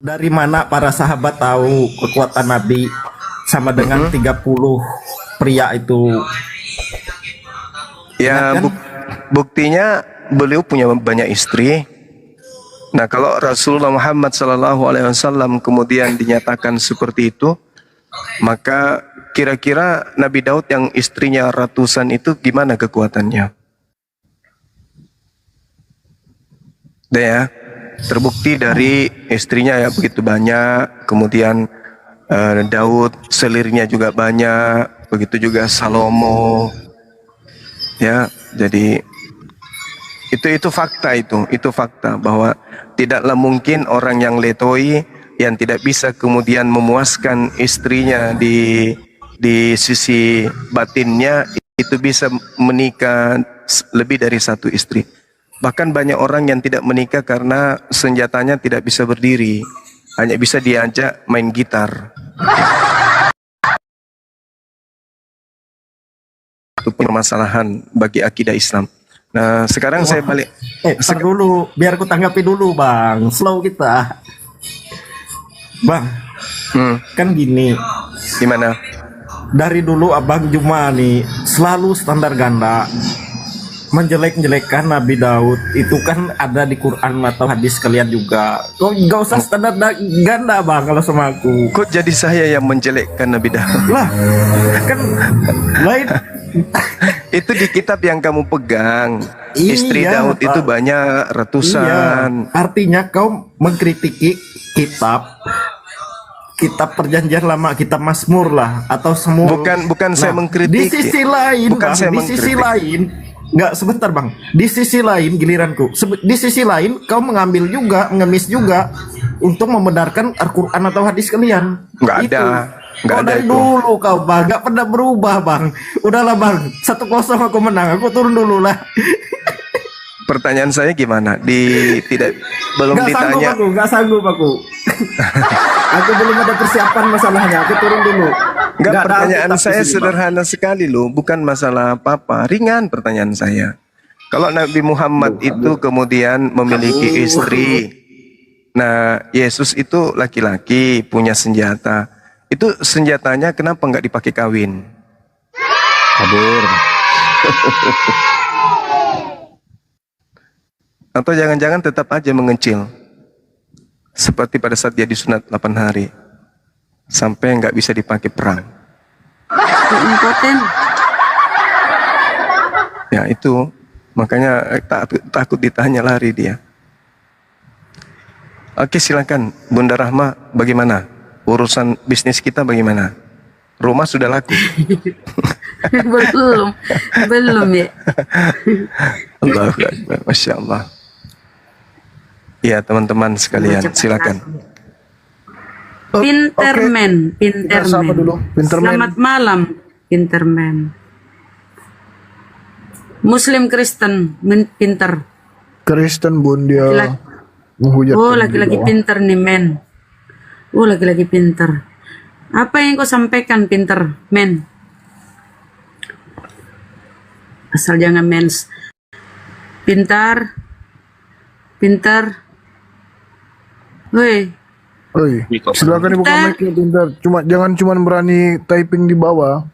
Dari mana para sahabat tahu kekuatan Nabi sama dengan 30 pria itu? Ya, Ingat kan? buktinya beliau punya banyak istri. Nah, kalau Rasulullah Muhammad SAW kemudian dinyatakan seperti itu, maka kira-kira Nabi Daud yang istrinya ratusan itu gimana kekuatannya? Udah ya, terbukti dari istrinya ya begitu banyak, kemudian Daud selirnya juga banyak, begitu juga Salomo. Ya, jadi itu fakta, itu fakta bahwa tidaklah mungkin orang yang letoi yang tidak bisa kemudian memuaskan istrinya di sisi batinnya itu bisa menikah lebih dari satu istri. Bahkan banyak orang yang tidak menikah karena senjatanya tidak bisa berdiri, hanya bisa diajak main gitar. Itu permasalahan bagi akidah Islam. Nah, sekarang saya balik. Tar dulu, biar aku tanggapi dulu bang. Slow kita, bang. Kan gini, Gimana? dari dulu abang Juma nih selalu standar ganda menjelek-jelekkan Nabi Daud. Itu kan ada di Quran atau hadis kalian juga. Kok gak usah standar ganda bang kalau sama aku. Kok jadi saya yang menjelekkan Nabi Daud? Lah, kan lain. Itu di kitab yang kamu pegang. Istri Iya, Daud itu Pak. banyak ratusan. Iya, artinya kau mengkritiki kitab perjanjian lama, kitab Mazmur lah atau semua. Bukan saya mengkritiki. Di sisi lain, Bukan bang, saya di sisi mengkritik. lain, nggak sebentar bang. Di sisi lain giliranku. Di sisi lain kau mengambil juga, mengemis juga untuk membenarkan Al-Quran atau hadis kalian. Nggak Itu. ada. Nggak Kau ada dari itu. dulu kau bang, nggak pernah berubah bang. Udahlah bang, 1-0 aku menang, aku turun dulu lah. Pertanyaan saya gimana? Belum Nggak sanggup ditanya. aku, nggak sanggup aku. Aku belum ada persiapan masalahnya, aku turun dulu. Enggak, Nggak ada pertanyaan Alkitab di saya sini, Bang. sederhana sekali loh, bukan masalah apa-apa, ringan pertanyaan saya. Kalau Nabi Muhammad itu kemudian memiliki istri, nah Yesus itu laki-laki punya senjata, itu senjatanya kenapa nggak dipakai kawin? Kabur. Atau jangan-jangan tetap aja mengecil, seperti pada saat dia disunat 8 hari, sampai nggak bisa dipakai perang. Impoten. Ya itu, makanya takut ditanya lari dia. Oke, silakan Bunda Rahma, bagaimana? Urusan bisnis kita bagaimana? Rumah sudah laku? belum ya. Allahu Akbar, Masya Allah. Ya teman-teman sekalian, silakan. Pinterman, Kita sapa dulu, Pinterman. Selamat malam, Pinterman. Muslim Kristen, pinter. Kristen bun dia Laki- menghujat. Oh, laki-laki pinter nih, men. Oh, laki-laki pinter. Apa yang kau sampaikan, pinter, men? Asal jangan mens. Pintar. Woi, Oi, silakan dibuka mic-nya pintar. Jangan cuma berani typing di bawah.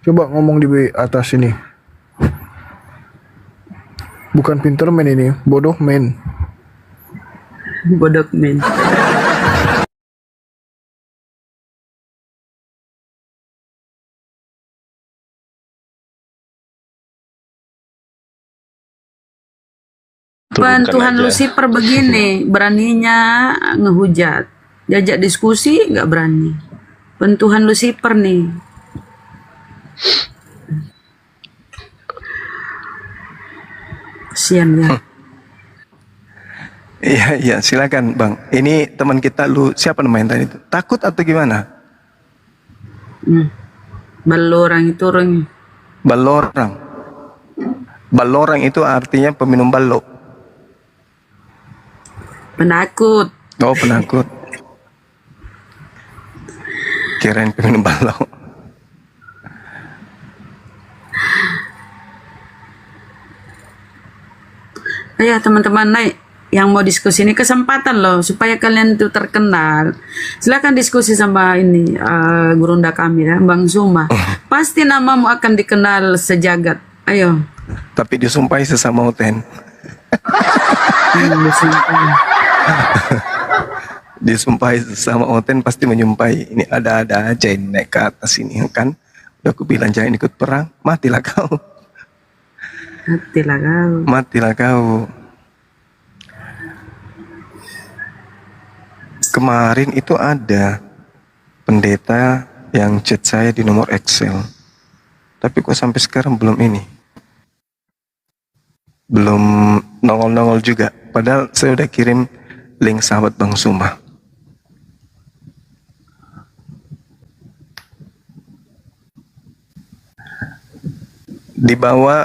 Coba ngomong di atas ini. Bukan pinter men ini, bodoh men. bodoh, men. Turunkan Tuhan aja. Lucifer begini, beraninya ngehujat. Diajak diskusi nggak berani. Tuhan Lucifer nih. Kasian ya. Iya, silakan Bang. Ini teman kita siapa namanya tadi itu? Takut atau gimana? Balorang itu orang Balorang. Balorang itu artinya peminum balok. penakut. Oh, penakut. Kirain peminum balok. Ayo teman-teman naik. yang mau diskusi ini kesempatan loh supaya kalian itu terkenal. Silakan diskusi sama ini gurunda kami ya, Bang Zuma. Pasti namamu akan dikenal sejagat. Ayo. Tapi disumpahi sesama Oten. Disumpahi sesama Oten pasti menyumpahi. Ini ada-ada aja ini naik ke atas ini kan. Udah aku bilang jangan ikut perang, matilah kau. Matilah kau. Matilah kau. Kemarin itu ada pendeta yang chat saya di nomor Excel. Tapi kok sampai sekarang belum ini. Belum nongol-nongol juga. Padahal saya udah kirim link sahabat Bang Zuma. Di bawah,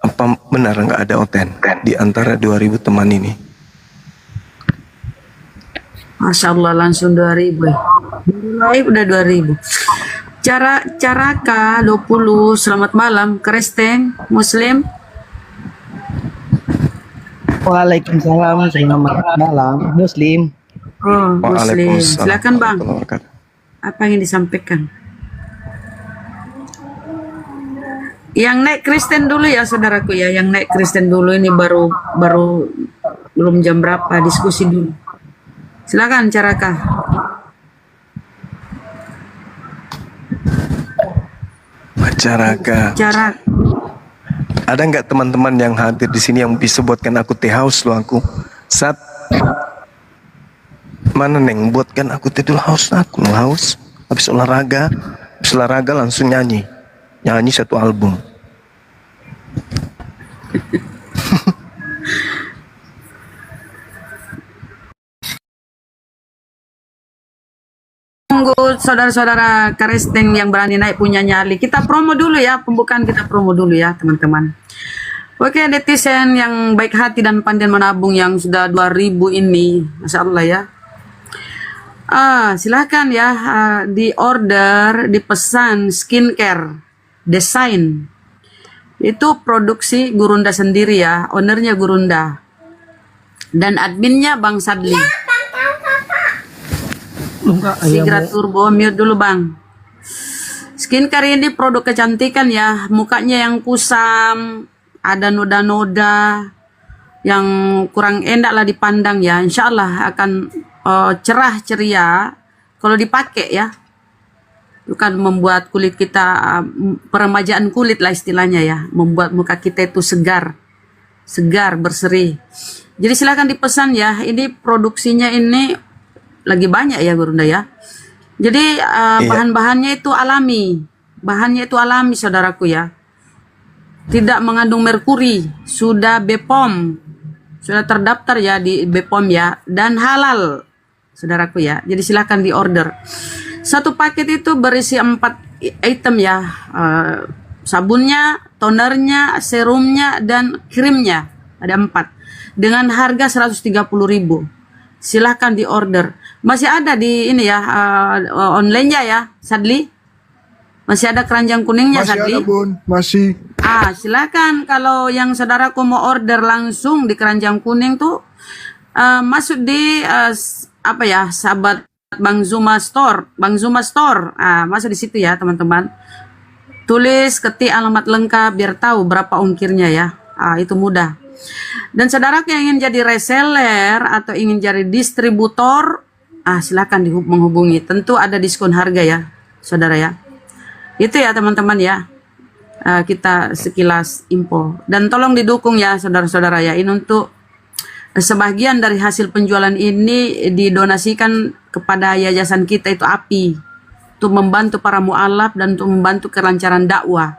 apa benar nggak ada Oten di antara 2000 teman ini? Masya Allah langsung 2000 ya. Live udah 2000. Caraka 20. Selamat malam Kristen Muslim. Waalaikumsalam, selamat malam Muslim. Oh Muslim. Waalaikumsalam Silakan Bang. warahmatullahi wabarakatuh. Apa yang disampaikan? Yang naik Kristen dulu ya saudaraku ya. Yang naik Kristen dulu ini baru belum jam berapa, diskusi dulu. Silakan Caraka. Masyarakat. Cara Ada nggak teman-teman yang hadir di sini yang bisa buatkan aku teh haus lo aku? Saat mana neng buatkan aku teh dulu haus habis olahraga langsung nyanyi satu album. tunggu saudara-saudara Kristen yang berani naik punya nyali. Kita promo dulu ya, pembukaan kita promo dulu ya teman-teman. Oke netizen yang baik hati dan pandai menabung yang sudah 2000 ini, Masya Allah ya. Silahkan ya di order, dipesan skincare, desain. Itu produksi Gurunda sendiri ya, ownernya Gurunda. Dan adminnya Bang Sadli. Sigrat Turbo, mute dulu Bang. Skincare ini produk kecantikan ya, mukanya yang kusam, ada noda-noda, yang kurang enak lah dipandang ya. Insya Allah akan cerah ceria kalau dipakai ya. Bukan membuat kulit kita, peremajaan kulit lah istilahnya ya. Membuat muka kita itu segar, berseri. Jadi silakan dipesan ya, ini produksinya ini lagi banyak ya Gurunda ya. Jadi bahan-bahannya itu alami. Bahannya itu alami saudaraku ya. Tidak mengandung merkuri, sudah BPOM. Sudah terdaftar ya di BPOM ya, dan halal saudaraku ya. Jadi silakan di order. Satu paket itu berisi 4 item ya. Sabunnya, tonernya, serumnya, dan krimnya. Ada 4. Dengan harga 130.000. Silahkan di order. Masih ada di ini ya, online-nya ya, Sadli. Masih ada keranjang kuningnya, Masih Sadli. ada Bun, masih. Silakan kalau yang saudaraku mau order langsung di keranjang kuning tuh masuk di apa ya, sahabat Bang Zuma Store, masuk di situ ya teman-teman. Tulis, ketik alamat lengkap biar tahu berapa ongkirnya ya. Itu mudah. Dan saudara yang ingin jadi reseller atau ingin jadi distributor, silakan menghubungi. Tentu ada diskon harga ya, saudara ya. Itu ya teman-teman ya. Kita sekilas info. Dan tolong didukung ya saudara-saudara ya. Ini untuk sebagian dari hasil penjualan ini didonasikan kepada yayasan kita itu API. Untuk membantu para mu'alaf dan untuk membantu kelancaran dakwah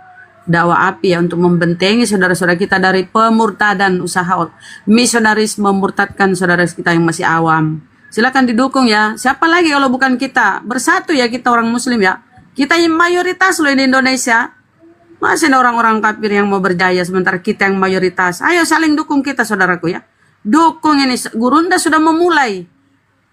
API ya, untuk membentengi saudara-saudara kita dari pemurtadan usaha misionaris memurtadkan saudara kita yang masih awam. Silakan didukung ya. Siapa lagi kalau bukan kita? Bersatu ya kita orang muslim ya. Kita yang mayoritas loh di Indonesia. Masih ada orang-orang kafir yang mau berjaya sementara kita yang mayoritas. Ayo saling dukung kita saudaraku ya. Dukung ini. Gurunda sudah memulai.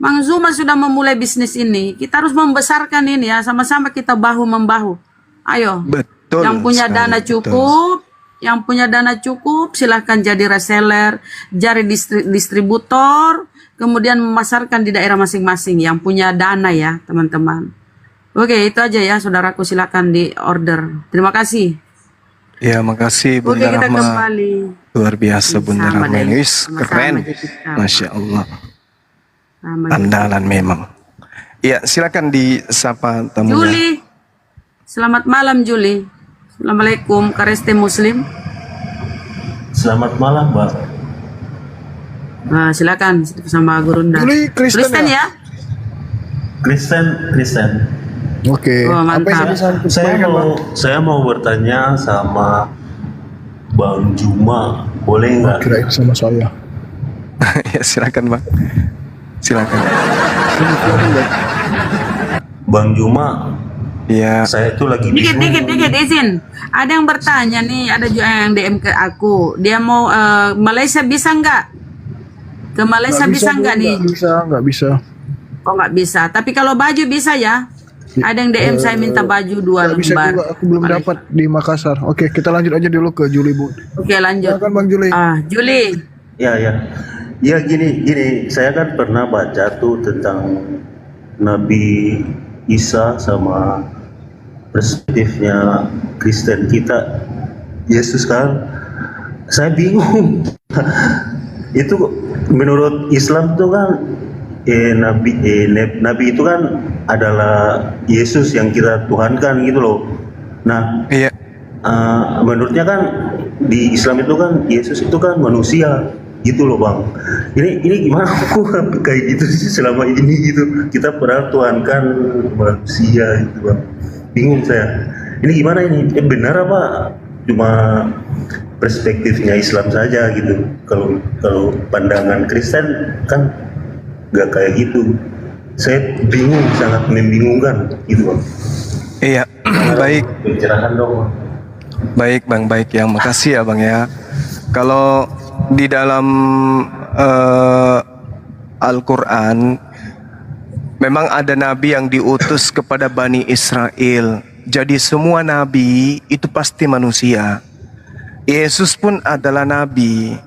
Bang Zuma sudah memulai bisnis ini. Kita harus membesarkan ini ya. Sama-sama kita bahu-membahu. Ayo. Betul Yang punya sekali, dana betul. cukup, yang punya dana cukup silahkan jadi reseller, jadi distributor, kemudian memasarkan di daerah masing-masing yang punya dana ya teman-teman. Oke, itu aja ya saudaraku, silakan di order. Terima kasih. Ya, makasih Oke, Bunda kita Rahma. kembali. Luar biasa Bunda Sama Rahma deh. ini. Sama-sama Keren. jadi kita. Masya Allah. Sama Andalan memang. Ya, silakan disapa tamunya. Juli. Selamat malam Juli. Assalamualaikum Kareste Muslim. Selamat malam, Mbak. Nah, silakan sama Gurunda. Juli Kristen ya? Kristen. Oke. Oh, Apa yang mantap. bisa disampaikan, Bang? Saya mau bertanya sama Bang Juma, boleh nggak? Kirain sama saya. Ya, silakan Bang. Silakan. Bang Juma, Ya, saya itu lagi bingung. Dikit izin. Ada yang bertanya nih, ada juga yang DM ke aku. Dia mau Malaysia bisa nggak? Ke Malaysia bisa nggak nih? Nggak bisa. Kok nggak bisa? Tapi kalau baju bisa ya. Ada yang DM saya minta baju 2 Nggak bisa lembar. juga, aku belum Malaysia. dapat di Makassar. Oke, kita lanjut aja dulu ke Juli, Bu. Oke, lanjut. Silakan Bang Juli. Juli. Ya, gini. Saya kan pernah baca tuh tentang Nabi Isa sama perspektifnya Kristen kita Yesus kan. Saya bingung. Itu menurut Islam tuh kan Nabi itu kan adalah Yesus yang kita tuhankan gitu loh. Nah, iya. menurutnya kan di Islam itu kan Yesus itu kan manusia gitu loh Bang. Ini gimana aku kayak gitu sih selama ini gitu. Kita pernah tuhankan manusia gitu Bang. Bingung saya. Ini gimana ini? Benar apa cuma perspektifnya Islam saja gitu? Kalau pandangan Kristen kan nggak kayak gitu. Saya bingung, sangat membingungkan gitu Bang. Iya, baik. Pencerahan dong. Baik Bang, baik ya. Makasih ya Bang ya. Kalau di dalam Al-Quran memang ada nabi yang diutus kepada Bani Israel. Jadi semua nabi itu pasti manusia. Yesus pun adalah nabi.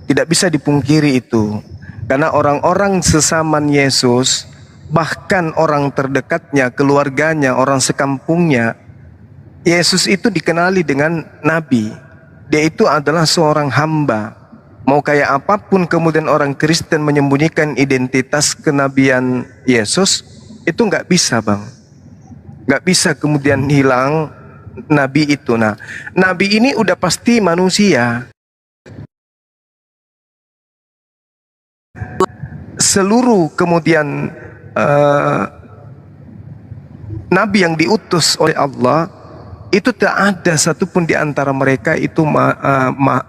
Tidak bisa dipungkiri itu. Karena orang-orang sesaman Yesus, bahkan orang terdekatnya, keluarganya, orang sekampungnya, Yesus itu dikenali dengan nabi. Dia itu adalah seorang hamba. Mau kayak apapun kemudian orang Kristen menyembunyikan identitas kenabian Yesus, itu nggak bisa Bang. Nggak bisa kemudian hilang nabi itu. Nah, nabi ini udah pasti manusia. Seluruh kemudian nabi yang diutus oleh Allah itu tak ada satupun di antara mereka itu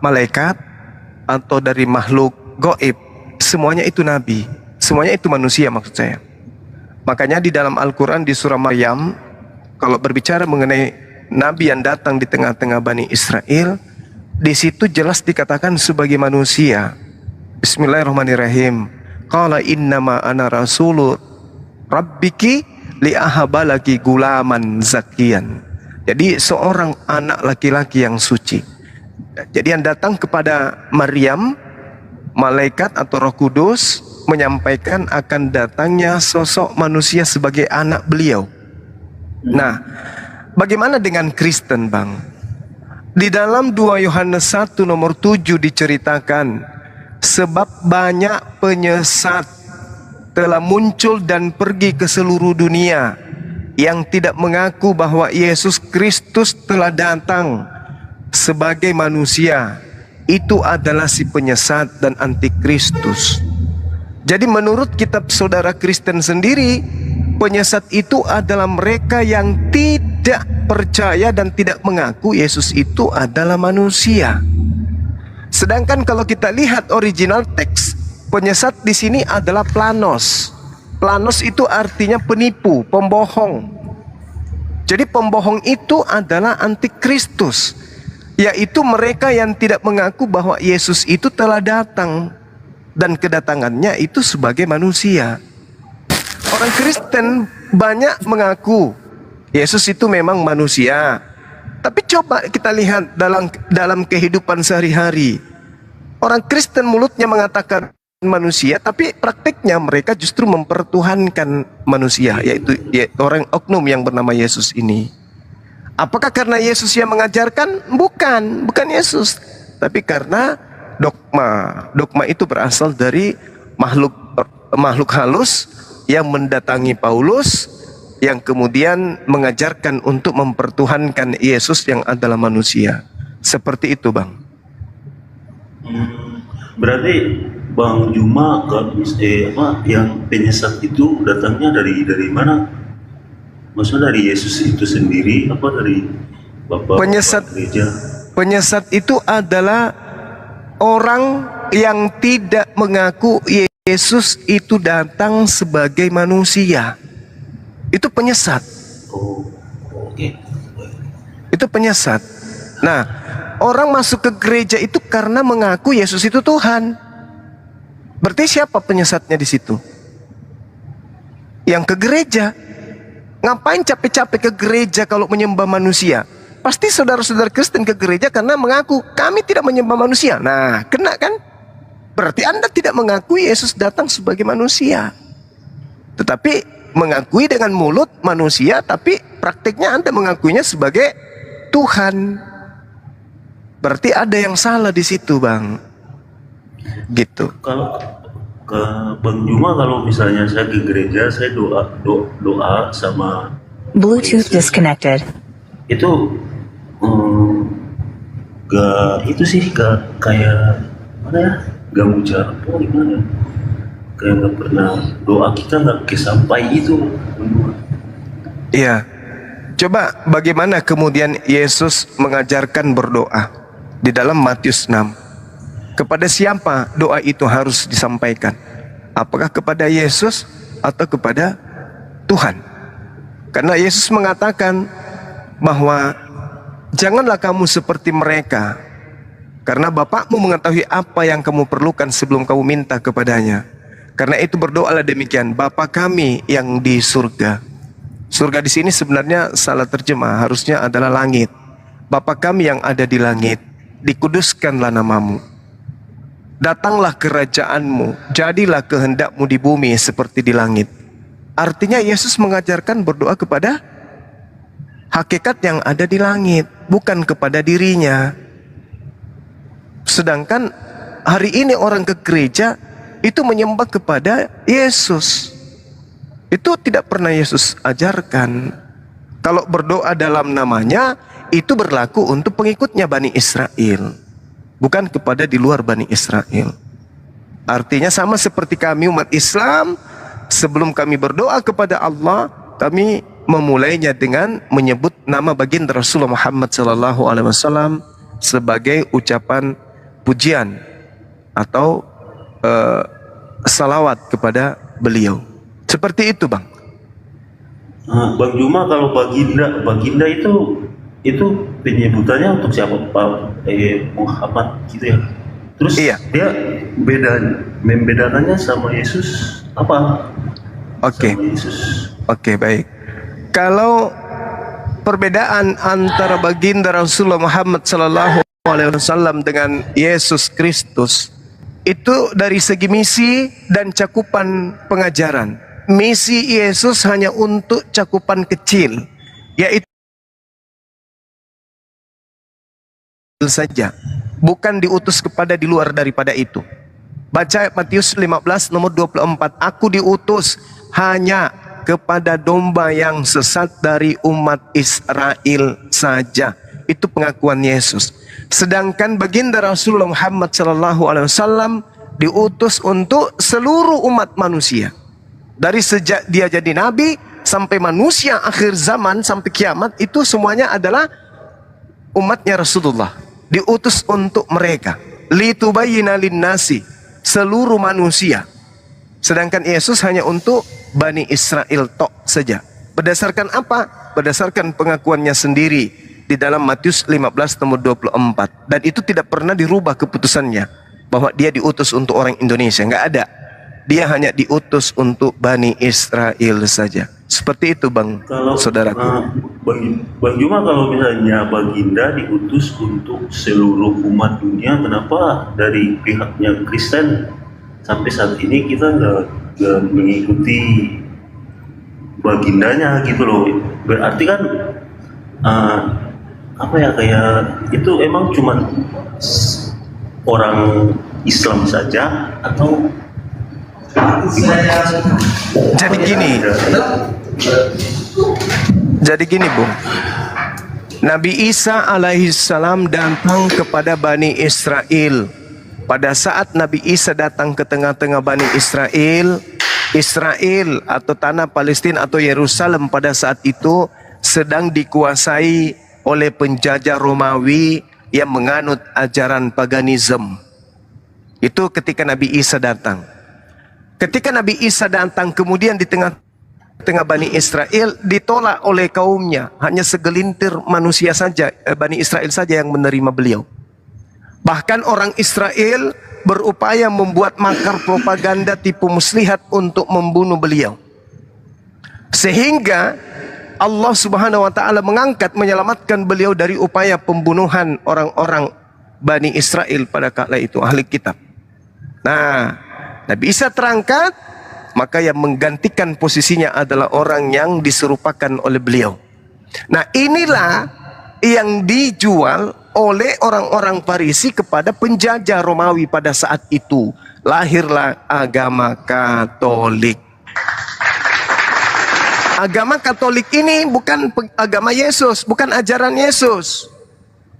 malaikat atau dari makhluk gaib. Semuanya itu nabi, semuanya itu manusia maksud saya. Makanya di dalam Al-Quran di surah Maryam, kalau berbicara mengenai nabi yang datang di tengah-tengah Bani Israel, di situ jelas dikatakan sebagai manusia. Bismillahirrahmanirrahim. Qala innama ana rasulu rabbiki li'ahabalaki gulaman zakian. Jadi seorang anak laki-laki yang suci. Jadi yang datang kepada Maryam, malaikat atau Roh Kudus menyampaikan akan datangnya sosok manusia sebagai anak beliau. Nah, bagaimana dengan Kristen Bang? Di dalam 2 Yohanes 1 nomor 7 diceritakan, sebab banyak penyesat telah muncul dan pergi ke seluruh dunia yang tidak mengaku bahwa Yesus Kristus telah datang sebagai manusia. Itu adalah si penyesat dan antikristus. Jadi menurut kitab saudara Kristen sendiri, penyesat itu adalah mereka yang tidak percaya dan tidak mengaku Yesus itu adalah manusia. Sedangkan kalau kita lihat original teks, penyesat di sini adalah planos. Planos itu artinya penipu, pembohong. Jadi pembohong itu adalah antikristus, yaitu mereka yang tidak mengaku bahwa Yesus itu telah datang dan kedatangannya itu sebagai manusia. Orang Kristen banyak mengaku Yesus itu memang manusia, Tapi coba kita lihat dalam kehidupan sehari-hari. Orang Kristen mulutnya mengatakan manusia, tapi praktiknya mereka justru mempertuhankan manusia, yaitu orang oknum yang bernama Yesus ini. Apakah karena Yesus yang mengajarkan? Bukan Yesus, tapi karena dogma. Dogma itu berasal dari makhluk halus yang mendatangi Paulus, yang kemudian mengajarkan untuk mempertuhankan Yesus yang adalah manusia. Seperti itu, Bang. Berarti Bang Juma yang penyesat itu datangnya dari mana? Maksudnya dari Yesus itu sendiri apa dari Bapak gereja? Penyesat itu adalah orang yang tidak mengaku Yesus itu datang sebagai manusia. Itu penyesat. Oh, oke. Itu penyesat. Nah, orang masuk ke gereja itu karena mengaku Yesus itu Tuhan. Berarti siapa penyesatnya di situ? Yang ke gereja. Ngapain capek-capek ke gereja kalau menyembah manusia? Pasti saudara-saudara Kristen ke gereja karena mengaku kami tidak menyembah manusia. Nah, kena kan? Berarti Anda tidak mengakui Yesus datang sebagai manusia. Tetapi mengakui dengan mulut manusia, tapi praktiknya Anda mengakuinya sebagai Tuhan. Berarti ada yang salah di situ, Bang. Gitu. Kalau ke Bang Juma, kalau misalnya saya ke gereja, saya doa sama Bluetooth Yesus. disconnected. Itu kayak mana ya, gak ucap apa gimana, kayak nggak pernah doa kita nggak kesampai itu. Iya. Coba bagaimana kemudian Yesus mengajarkan berdoa di dalam Matius 6. Kepada siapa doa itu harus disampaikan? Apakah kepada Yesus atau kepada Tuhan? Karena Yesus mengatakan bahwa janganlah kamu seperti mereka, karena Bapakmu mengetahui apa yang kamu perlukan sebelum kamu minta kepadanya. Karena itu berdoalah demikian, Bapa kami yang di surga. Surga di sini sebenarnya salah terjemah, harusnya adalah langit. Bapa kami yang ada di langit, dikuduskanlah namamu. Datanglah kerajaanmu, jadilah kehendakmu di bumi seperti di langit. Artinya Yesus mengajarkan berdoa kepada hakikat yang ada di langit, bukan kepada dirinya. Sedangkan hari ini orang ke gereja itu menyembah kepada Yesus. Itu tidak pernah Yesus ajarkan. Kalau berdoa dalam namanya, itu berlaku untuk pengikutnya Bani Israel, bukan kepada di luar Bani Israel. Artinya sama seperti kami umat Islam, sebelum kami berdoa kepada Allah, kami memulainya dengan menyebut nama baginda Rasulullah Muhammad SAW sebagai ucapan pujian atau salawat kepada beliau. Seperti itu, Bang. Bang Juma, kalau baginda itu penyebutannya untuk siapa? Pak Muhammad gitu ya. Terus Iya. dia membedakannya sama Yesus apa? Oke. Sama Yesus. Oke, baik. Kalau perbedaan antara baginda Rasulullah Muhammad SAW dengan Yesus Kristus itu dari segi misi dan cakupan pengajaran. Misi Yesus hanya untuk cakupan kecil, yaitu saja, bukan diutus kepada di luar daripada itu. Baca Matius 15 nomor 24, aku diutus hanya kepada domba yang sesat dari umat Israel saja. Itu pengakuan Yesus. Sedangkan baginda Rasulullah Muhammad SAW diutus untuk seluruh umat manusia. Dari sejak dia jadi nabi sampai manusia akhir zaman sampai kiamat, itu semuanya adalah umatnya Rasulullah. Diutus untuk mereka. Litubayyina linnasi, seluruh manusia. Sedangkan Yesus hanya untuk Bani Israel tok saja. Berdasarkan apa? Berdasarkan pengakuannya sendiri di dalam Matius 15 nomor 24. Dan itu tidak pernah dirubah keputusannya bahwa dia diutus untuk orang Indonesia. Enggak ada. Dia hanya diutus untuk Bani Israel saja. Seperti itu Bang, Kalau saudaraku. Bang Juma, kalau misalnya Baginda diutus untuk seluruh umat dunia, kenapa dari pihaknya Kristen sampai saat ini kita nggak mengikuti Bagindanya gitu loh? Berarti kan apa ya, kayak itu emang cuman orang Islam saja atau Jadi gini Bung, Nabi Isa alaihissalam datang kepada Bani Israel. Pada saat Nabi Isa datang ke tengah-tengah Bani Israel, Israel atau tanah Palestina atau Yerusalem pada saat itu sedang dikuasai oleh penjajah Romawi yang menganut ajaran paganisme. Itu ketika Nabi Isa datang. Ketika Nabi Isa datang, kemudian di tengah Bani Israel ditolak oleh kaumnya. Hanya segelintir manusia saja, Bani Israel saja yang menerima beliau. Bahkan orang Israel berupaya membuat makar propaganda tipu muslihat untuk membunuh beliau. Sehingga Allah Subhanahu wa taala mengangkat, menyelamatkan beliau dari upaya pembunuhan orang-orang Bani Israel pada kala itu, ahli kitab. Nah, Nabi Isa terangkat, maka yang menggantikan posisinya adalah orang yang diserupakan oleh beliau. Nah, inilah yang dijual oleh orang-orang Farisi kepada penjajah Romawi pada saat itu. Lahirlah agama Katolik. Agama Katolik ini bukan agama Yesus, bukan ajaran Yesus,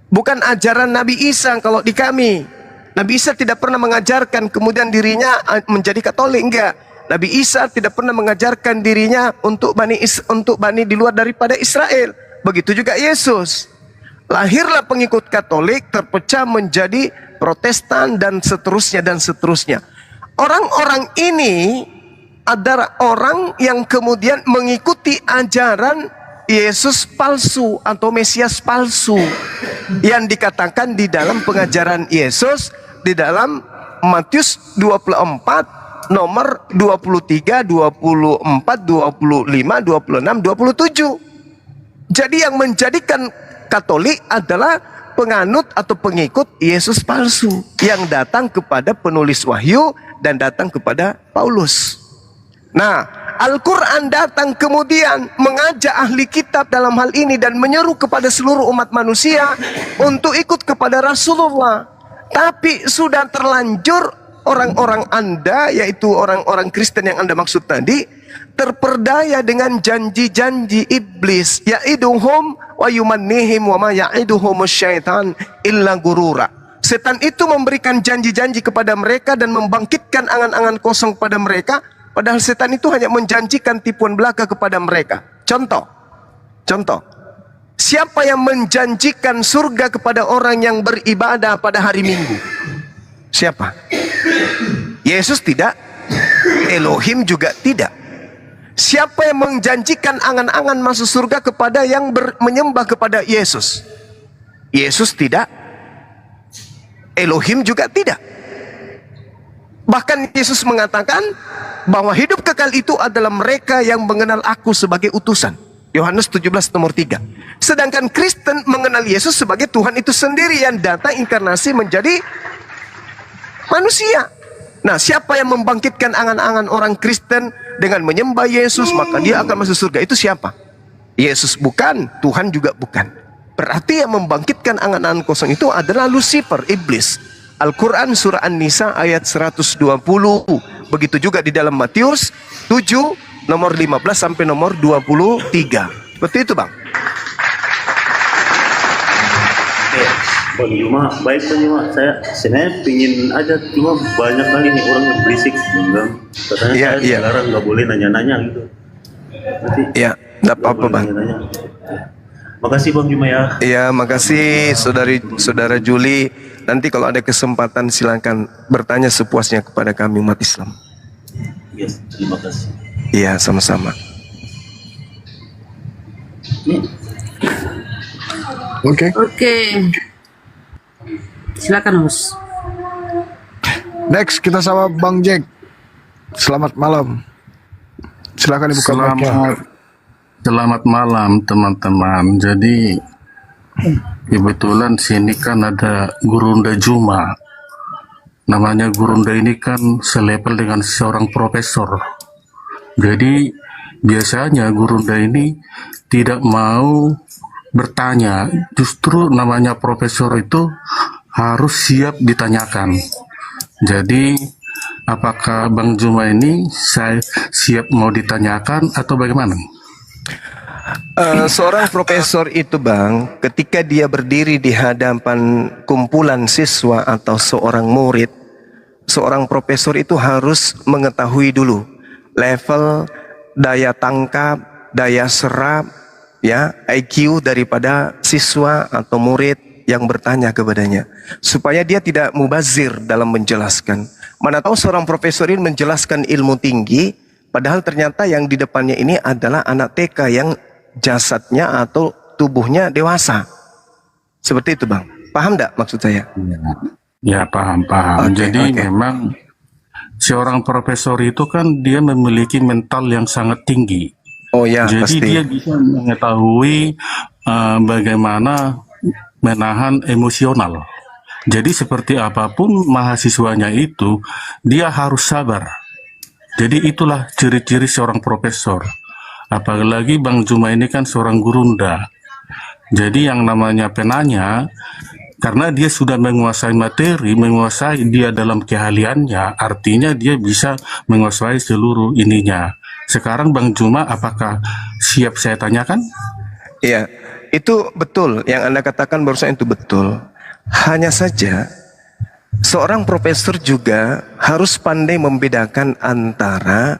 bukan ajaran Nabi Isa. Kalau di kami, Nabi Isa tidak pernah mengajarkan kemudian dirinya menjadi Katolik, enggak. Nabi Isa tidak pernah mengajarkan dirinya untuk bani di luar daripada Israel. Begitu juga Yesus. Lahirlah pengikut Katolik, terpecah menjadi Protestan dan seterusnya dan seterusnya. Orang-orang ini adalah orang yang kemudian mengikuti ajaran Yesus palsu atau Mesias palsu yang dikatakan di dalam pengajaran Yesus di dalam Matius 24 nomor 23, 24, 25, 26, 27. Jadi yang menjadikan Katolik adalah penganut atau pengikut Yesus palsu yang datang kepada penulis wahyu dan datang kepada Paulus. Nah, Al-Quran datang kemudian mengajak ahli kitab dalam hal ini dan menyeru kepada seluruh umat manusia untuk ikut kepada Rasulullah. Tapi sudah terlanjur orang-orang Anda, yaitu orang-orang Kristen yang Anda maksud tadi, terperdaya dengan janji-janji iblis. Ya'iduhum wa yumannihim wa ma ya'iduhumus syaitan illa gurura. Setan itu memberikan janji-janji kepada mereka dan membangkitkan angan-angan kosong pada mereka. Padahal setan itu hanya menjanjikan tipuan belaka kepada mereka. Contoh. Siapa yang menjanjikan surga kepada orang yang beribadah pada hari Minggu? Siapa? Yesus tidak. Elohim juga tidak. Siapa yang menjanjikan angan-angan masuk surga kepada yang menyembah kepada Yesus? Yesus tidak. Elohim juga tidak. Bahkan Yesus mengatakan bahwa hidup kekal itu adalah mereka yang mengenal aku sebagai utusan. Yohanes 17 nomor 3. Sedangkan Kristen mengenal Yesus sebagai Tuhan itu sendiri yang datang inkarnasi menjadi manusia. Nah, siapa yang membangkitkan angan-angan orang Kristen dengan menyembah Yesus, maka dia akan masuk surga? Itu siapa? Yesus bukan, Tuhan juga bukan. Berarti yang membangkitkan angan-angan kosong itu adalah Lucifer, iblis. Al-Quran surah An-Nisa ayat 120. Begitu juga di dalam Matius 7 nomor 15 sampai nomor 23. Seperti itu, Bang. Bang Juma, baik Bang Juma, saya sebenarnya pingin aja, cuma banyak kali nih orang yang berisik, Bang. Katanya saya dilarang nggak boleh nanya-nanya gitu. Nanti ya, nggak apa-apa, Bang. Nanya-nanya. Makasih Bang Juma ya. Iya, makasih saudara Juli. Nanti kalau ada kesempatan silakan bertanya sepuasnya kepada kami umat Islam. Yes, terima kasih. Iya, sama-sama. Oke. Silakan host. Next kita sama Bang Jack. Selamat malam. Silakan dibuka mic-nya. Selamat malam teman-teman. Jadi kebetulan sini kan ada Gurunda Juma. Namanya Gurunda ini kan selepel dengan seorang profesor. Jadi biasanya Gurunda ini tidak mau bertanya. Justru namanya profesor itu harus siap ditanyakan. Jadi apakah Bang Juma ini saya siap mau ditanyakan atau bagaimana? Seorang profesor itu Bang, ketika dia berdiri di hadapan kumpulan siswa atau seorang murid, seorang profesor itu harus mengetahui dulu level daya tangkap, daya serap, ya, IQ daripada siswa atau murid yang bertanya kepadanya, supaya dia tidak mubazir dalam menjelaskan. Mana tahu seorang profesor ini menjelaskan ilmu tinggi, padahal ternyata yang di depannya ini adalah anak TK yang jasadnya atau tubuhnya dewasa. Seperti itu Bang. Paham enggak maksud saya? Ya, paham. Jadi memang seorang profesor itu kan dia memiliki mental yang sangat tinggi. Oh ya, Jadi pasti. dia bisa mengetahui bagaimana menahan emosional. Jadi seperti apapun mahasiswanya itu, dia harus sabar. Jadi itulah ciri-ciri seorang profesor. Apalagi Bang Juma ini kan seorang gurunda. Jadi yang namanya penanya, karena dia sudah menguasai materi, menguasai dia dalam keahliannya, artinya dia bisa menguasai seluruh ininya. Sekarang Bang Juma, apakah siap saya tanyakan? Iya, itu betul. Yang Anda katakan barusan itu betul. Hanya saja, seorang profesor juga harus pandai membedakan antara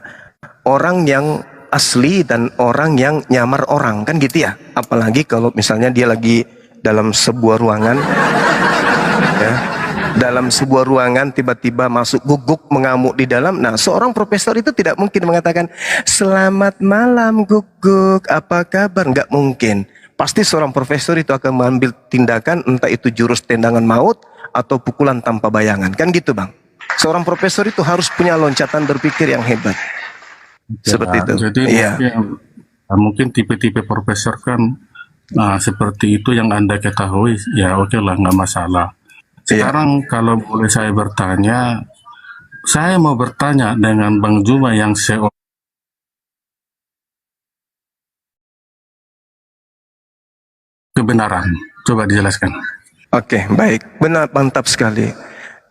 orang yang asli dan orang yang nyamar orang, kan gitu ya. Apalagi kalau misalnya dia lagi dalam sebuah ruangan, ya, dalam sebuah ruangan tiba-tiba masuk guguk mengamuk di dalam. Nah, seorang profesor itu tidak mungkin mengatakan selamat malam guguk, apa kabar? Nggak mungkin. Pasti seorang profesor itu akan mengambil tindakan, entah itu jurus tendangan maut atau pukulan tanpa bayangan, kan gitu Bang. Seorang profesor itu harus punya loncatan berpikir yang hebat. Seperti itu. Jadi Iya. mungkin tipe-tipe profesor kan seperti itu yang Anda ketahui, ya oke lah, nggak masalah. Sekarang kalau boleh saya bertanya, saya mau bertanya dengan Bang Juma yang kebenaran. Coba dijelaskan. Oke, baik. Benar, mantap sekali.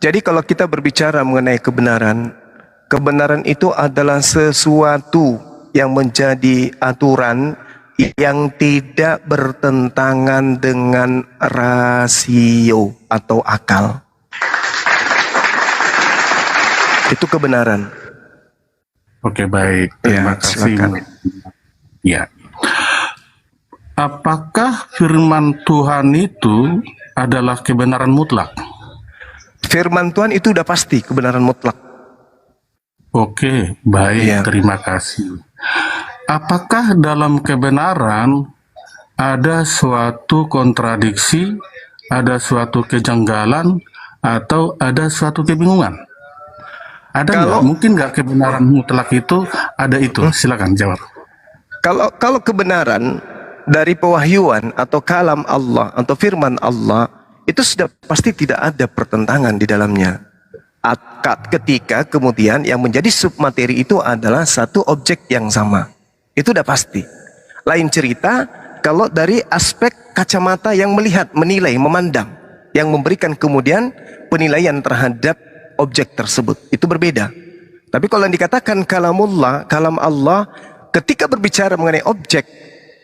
Jadi kalau kita berbicara mengenai kebenaran, kebenaran itu adalah sesuatu yang menjadi aturan yang tidak bertentangan dengan rasio atau akal. Itu kebenaran. Oke, baik. Ya, Terima kasih. silakan. Ya. Apakah firman Tuhan itu adalah kebenaran mutlak? Firman Tuhan itu udah pasti kebenaran mutlak. Oke, baik. Iya. Terima kasih. Apakah dalam kebenaran ada suatu kontradiksi, ada suatu kejanggalan, atau ada suatu kebingungan? Ada nggak? Mungkin nggak kebenaran mutlak itu ada itu? Silakan jawab. Kalau kebenaran dari pewahyuan atau kalam Allah atau firman Allah itu sudah pasti tidak ada pertentangan di dalamnya. Ketika kemudian yang menjadi submateri itu adalah satu objek yang sama, itu udah pasti. Lain cerita kalau dari aspek kacamata yang melihat, menilai, memandang, yang memberikan kemudian penilaian terhadap objek tersebut, itu berbeda. Tapi kalau yang dikatakan kalamullah, kalam Allah, ketika berbicara mengenai objek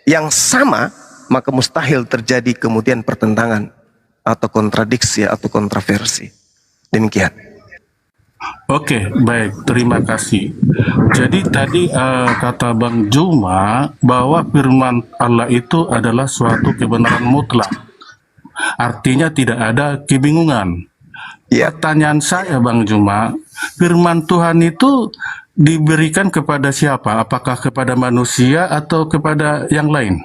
yang sama, maka mustahil terjadi kemudian pertentangan atau kontradiksi atau kontroversi. Demikian. Oke, baik. Terima kasih. Jadi tadi kata Bang Juma bahwa firman Allah itu adalah suatu kebenaran mutlak. Artinya tidak ada kebingungan. Ya. Pertanyaan saya Bang Juma, firman Tuhan itu diberikan kepada siapa? Apakah kepada manusia atau kepada yang lain?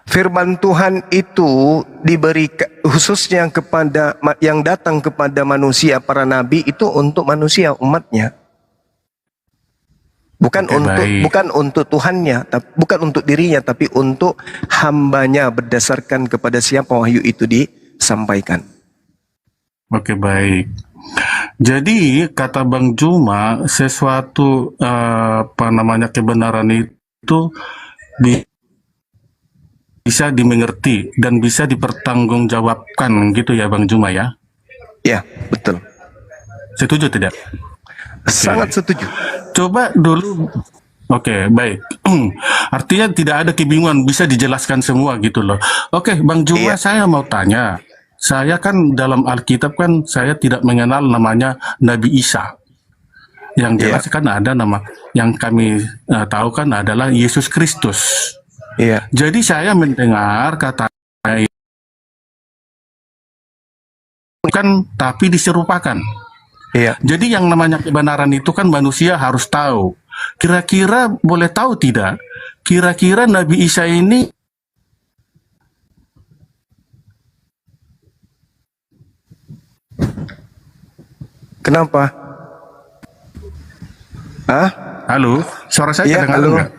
Firman Tuhan itu diberikan khususnya kepada yang datang kepada manusia, para nabi itu untuk manusia, umatnya. Bukan Oke, untuk baik. bukan untuk Tuhannya, bukan untuk dirinya, tapi untuk hambanya berdasarkan kepada siapa wahyu itu disampaikan. Oke, baik. Jadi kata Bang Juma, sesuatu kebenaran itu bisa dimengerti dan bisa dipertanggungjawabkan gitu ya Bang Juma ya. Ya, betul. Setuju tidak? Sangat setuju. Coba dulu. Oke, baik. Artinya tidak ada kebingungan, bisa dijelaskan semua gitu loh. Oke, Bang Juma, Iya. saya mau tanya. Saya kan dalam Alkitab kan saya tidak mengenal namanya Nabi Isa. Yang jelas kan ada nama yang kami tahu kan adalah Yesus Kristus. Iya. Jadi saya mendengar kata kan tapi diserupakan. Iya. Jadi yang namanya kebenaran itu kan manusia harus tahu. Kira-kira boleh tahu tidak? Kira-kira Nabi Isa ini Kenapa? Hah? halo, suara saya Iya, kedengaran halo. nggak?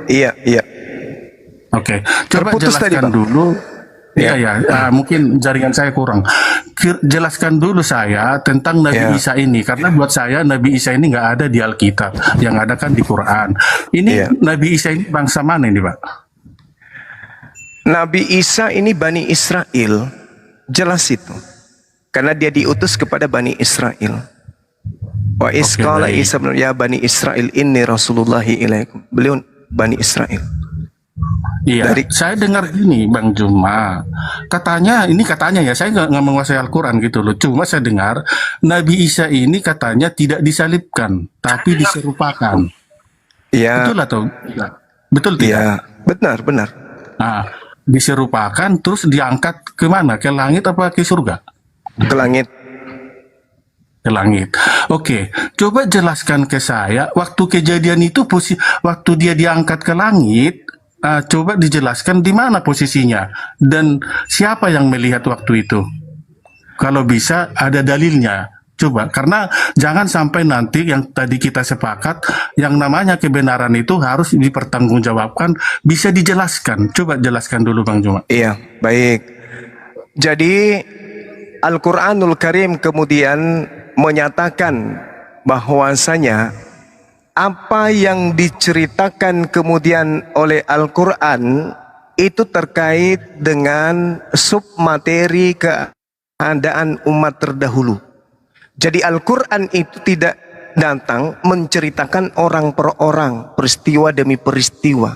Iya, iya. Oke, coba Terputus tadi, jelaskan Bang. dulu. Iya. Iya ya, mungkin jaringan saya kurang. Jelaskan dulu saya tentang Nabi Iya. Isa ini, karena buat saya Nabi Isa ini nggak ada di Alkitab, yang ada kan di Quran. Ini Iya. Nabi Isa ini bangsa mana ini, Pak? Nabi Isa ini Bani Israel. Jelas itu. Karena dia diutus kepada Bani Israel. Wa isqala baik. Isa bin ya Bani Israel inni Rasulullahi ilaikum. Beliau Bani Israel. Iya, Dari- saya dengar gini, Bang Juma. Katanya ya, saya nggak menguasai Al-Quran gitu loh. Cuma saya dengar Nabi Isa ini katanya tidak disalibkan, tapi diserupakan. Iya. Betul atau tidak? Betul tidak? Iya, benar, benar. Nah, diserupakan terus diangkat ke mana? Ke langit apa ke surga? Ke langit. Ke langit. Oke, coba jelaskan ke saya waktu kejadian itu waktu dia diangkat ke langit, coba dijelaskan di mana posisinya dan siapa yang melihat waktu itu. Kalau bisa ada dalilnya. Coba, karena jangan sampai nanti yang tadi kita sepakat, yang namanya kebenaran itu harus dipertanggungjawabkan, bisa dijelaskan. Coba jelaskan dulu Bang Juma. Iya, baik. Jadi Al-Quranul Karim kemudian menyatakan bahwasanya apa yang diceritakan kemudian oleh Al-Quran itu terkait dengan submateri keadaan umat terdahulu. Jadi Al-Quran itu tidak datang menceritakan orang per orang, peristiwa demi peristiwa.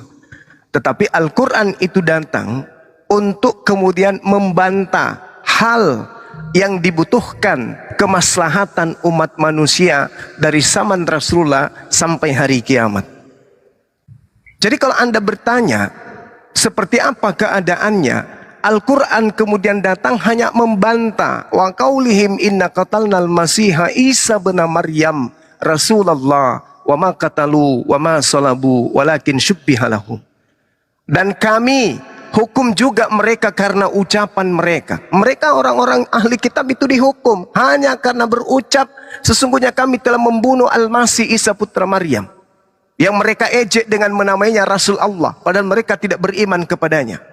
Tetapi Al-Quran itu datang untuk kemudian membantah hal yang dibutuhkan kemaslahatan umat manusia dari zaman Rasulullah sampai hari kiamat. Jadi kalau Anda bertanya seperti apa keadaannya, Al-Quran kemudian datang hanya membantah wa qaulihim inna qatalnal masiha Isa bin Maryam Rasulullah wa ma qatalu wa ma salabu walakin syubbiha lahum. Dan kami hukum juga mereka karena ucapan mereka. Mereka orang-orang ahli kitab itu dihukum hanya karena berucap sesungguhnya kami telah membunuh Al-Masih Isa putra Maryam. Yang mereka ejek dengan menamainya Rasul Allah, padahal mereka tidak beriman kepadanya.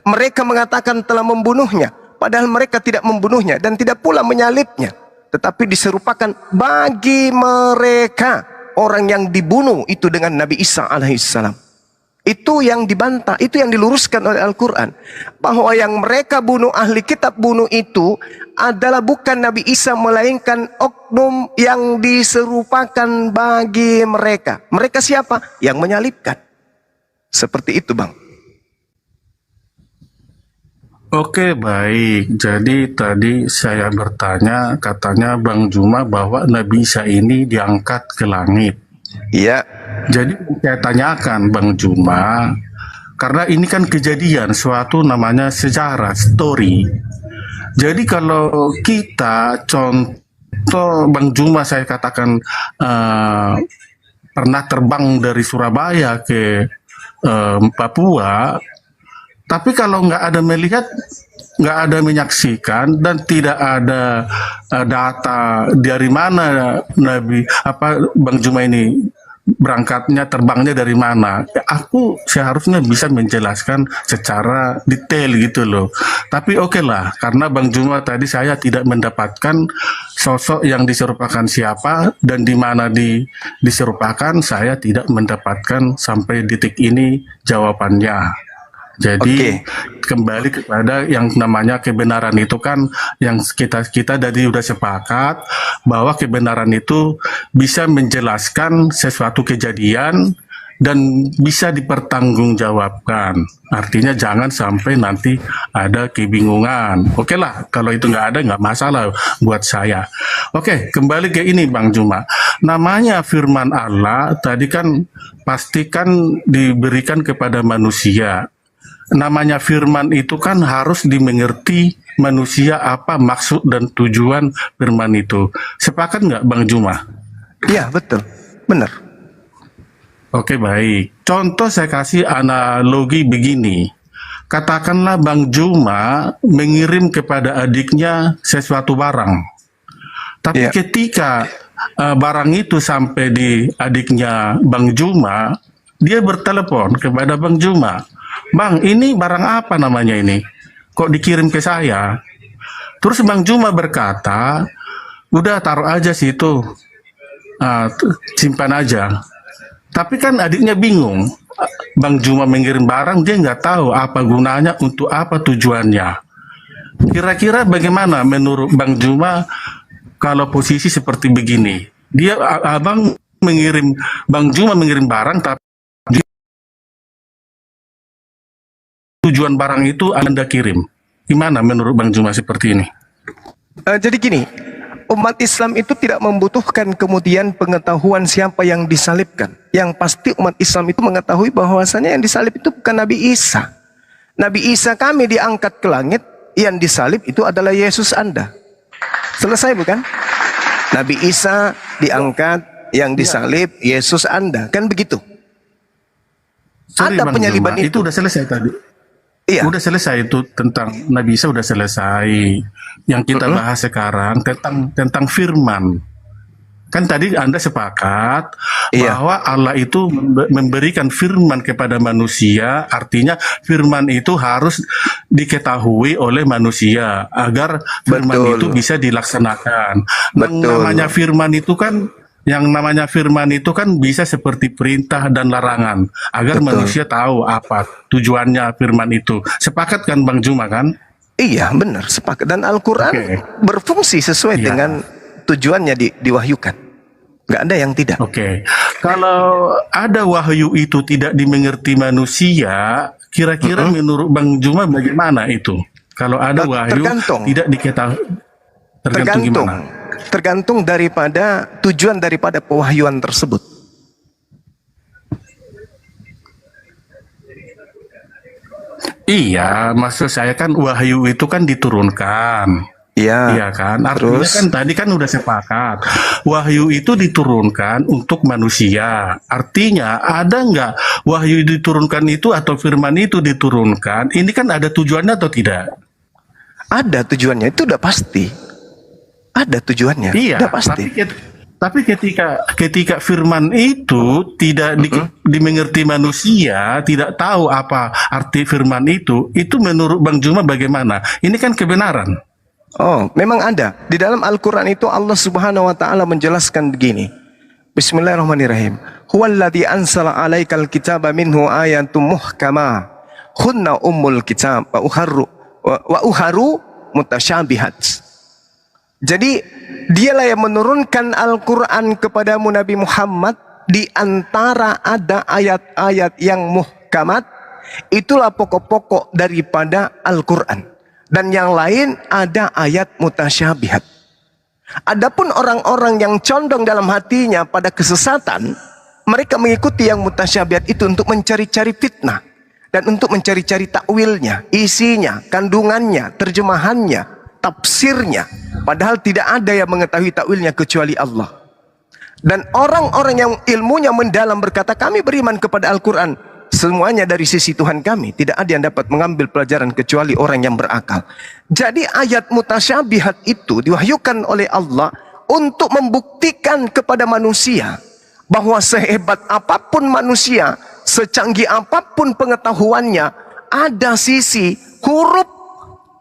Mereka mengatakan telah membunuhnya, padahal mereka tidak membunuhnya dan tidak pula menyalibnya. Tetapi diserupakan bagi mereka orang yang dibunuh itu dengan Nabi Isa alaihissalam. Itu yang dibantah, itu yang diluruskan oleh Al-Quran. Bahwa yang mereka bunuh, ahli kitab bunuh itu adalah bukan Nabi Isa, melainkan oknum yang diserupakan bagi mereka. Mereka siapa? Yang menyalibkan. Seperti itu Bang. Oke, baik. Jadi tadi saya bertanya, katanya Bang Juma bahwa Nabi Isa ini diangkat ke langit. Iya. Jadi saya tanyakan Bang Juma, karena ini kan kejadian, suatu namanya sejarah, story. Jadi kalau kita contoh Bang Juma saya katakan pernah terbang dari Surabaya ke Papua, tapi kalau nggak ada melihat, nggak ada menyaksikan dan tidak ada data dari mana Bang Juma ini berangkatnya, terbangnya dari mana. Ya, aku seharusnya bisa menjelaskan secara detail gitu loh. Tapi oke lah, karena Bang Juma tadi saya tidak mendapatkan sosok yang diserupakan siapa dan di mana diserupakan, saya tidak mendapatkan sampai detik ini jawabannya. Jadi kembali kepada yang namanya kebenaran itu kan yang kita tadi udah sepakat bahwa kebenaran itu bisa menjelaskan sesuatu kejadian dan bisa dipertanggungjawabkan. Artinya jangan sampai nanti ada kebingungan. Oke lah, kalau itu nggak ada nggak masalah buat saya. Oke, kembali ke ini Bang Juma. Namanya firman Allah tadi kan pastikan diberikan kepada manusia. Namanya firman itu kan harus dimengerti manusia apa maksud dan tujuan firman itu. Sepakat nggak Bang Juma? Iya, betul. Benar. Oke, baik. Contoh saya kasih analogi begini. Katakanlah Bang Juma mengirim kepada adiknya sesuatu barang. Tapi ketika barang itu sampai di adiknya Bang Juma, dia bertelepon kepada Bang Juma. Bang, ini barang apa namanya ini? Kok dikirim ke saya? Terus Bang Juma berkata, udah taruh aja situ, simpan aja. Tapi kan adiknya bingung. Bang Juma mengirim barang, dia nggak tahu apa gunanya, untuk apa tujuannya. Kira-kira bagaimana menurut Bang Juma kalau posisi seperti begini? Dia, Bang Juma mengirim barang, tapi tujuan barang itu Anda kirim. Gimana menurut Bang Juma seperti ini? Jadi gini, umat Islam itu tidak membutuhkan kemudian pengetahuan siapa yang disalibkan. Yang pasti umat Islam itu mengetahui bahwasanya yang disalib itu bukan Nabi Isa. Nabi Isa kami diangkat ke langit, yang disalib itu adalah Yesus Anda. Selesai bukan? Nabi Isa diangkat, yang disalib Yesus Anda. Kan begitu? Sorry, ada Bang penyaliban Juma, itu udah selesai tadi. Iya. Udah selesai itu tentang Nabi Isa, udah selesai. Yang kita bahas sekarang tentang firman. Kan tadi Anda sepakat bahwa Allah itu memberikan firman kepada manusia, artinya firman itu harus diketahui oleh manusia agar firman itu bisa dilaksanakan. Yang namanya firman itu kan bisa seperti perintah dan larangan agar manusia tahu apa tujuannya firman itu. Sepakat kan Bang Juma kan? Iya, benar, sepakat. Dan Al-Quran berfungsi sesuai dengan tujuannya diwahyukan. Nggak ada yang tidak. Kalau ada wahyu itu tidak dimengerti manusia, kira-kira menurut Bang Juma bagaimana itu? Kalau ada wahyu tidak diketahui, tergantung gimana? Tergantung daripada tujuan daripada pewahyuan tersebut. Iya, maksud saya kan wahyu itu kan diturunkan. Iya kan? Artinya kan tadi kan udah sepakat. Wahyu itu diturunkan untuk manusia. Artinya ada nggak wahyu diturunkan itu atau firman itu diturunkan? Ini kan ada tujuannya atau tidak? Ada tujuannya, itu udah pasti. Ada tujuannya, iya, udah pasti. Tapi ketika firman itu tidak dimengerti manusia, tidak tahu apa arti firman itu menurut Bang Juma bagaimana? Ini kan kebenaran. Oh, memang ada. Di dalam Al-Quran itu Allah Subhanahu wa Ta'ala menjelaskan begini. Bismillahirrahmanirrahim. Huwallazi ansala 'alaikal kitaba minhu ayatun muhkamah. Hunna ummul kitab wa uharu mutasyabihat. Jadi dialah yang menurunkan Al-Quran kepadamu Nabi Muhammad. Di antara ada ayat-ayat yang muhkamat, itulah pokok-pokok daripada Al-Quran. Dan yang lain ada ayat mutasyabihat. Adapun orang-orang yang condong dalam hatinya pada kesesatan, mereka mengikuti yang mutasyabihat itu untuk mencari-cari fitnah. Dan untuk mencari-cari takwilnya, isinya, kandungannya, terjemahannya, tafsirnya, padahal tidak ada yang mengetahui takwilnya kecuali Allah. Dan orang-orang yang ilmunya mendalam berkata, kami beriman kepada Al-Quran, semuanya dari sisi Tuhan kami, tidak ada yang dapat mengambil pelajaran kecuali orang yang berakal. Jadi ayat mutasyabihat itu diwahyukan oleh Allah untuk membuktikan kepada manusia bahwa sehebat apapun manusia, secanggih apapun pengetahuannya, ada sisi huruf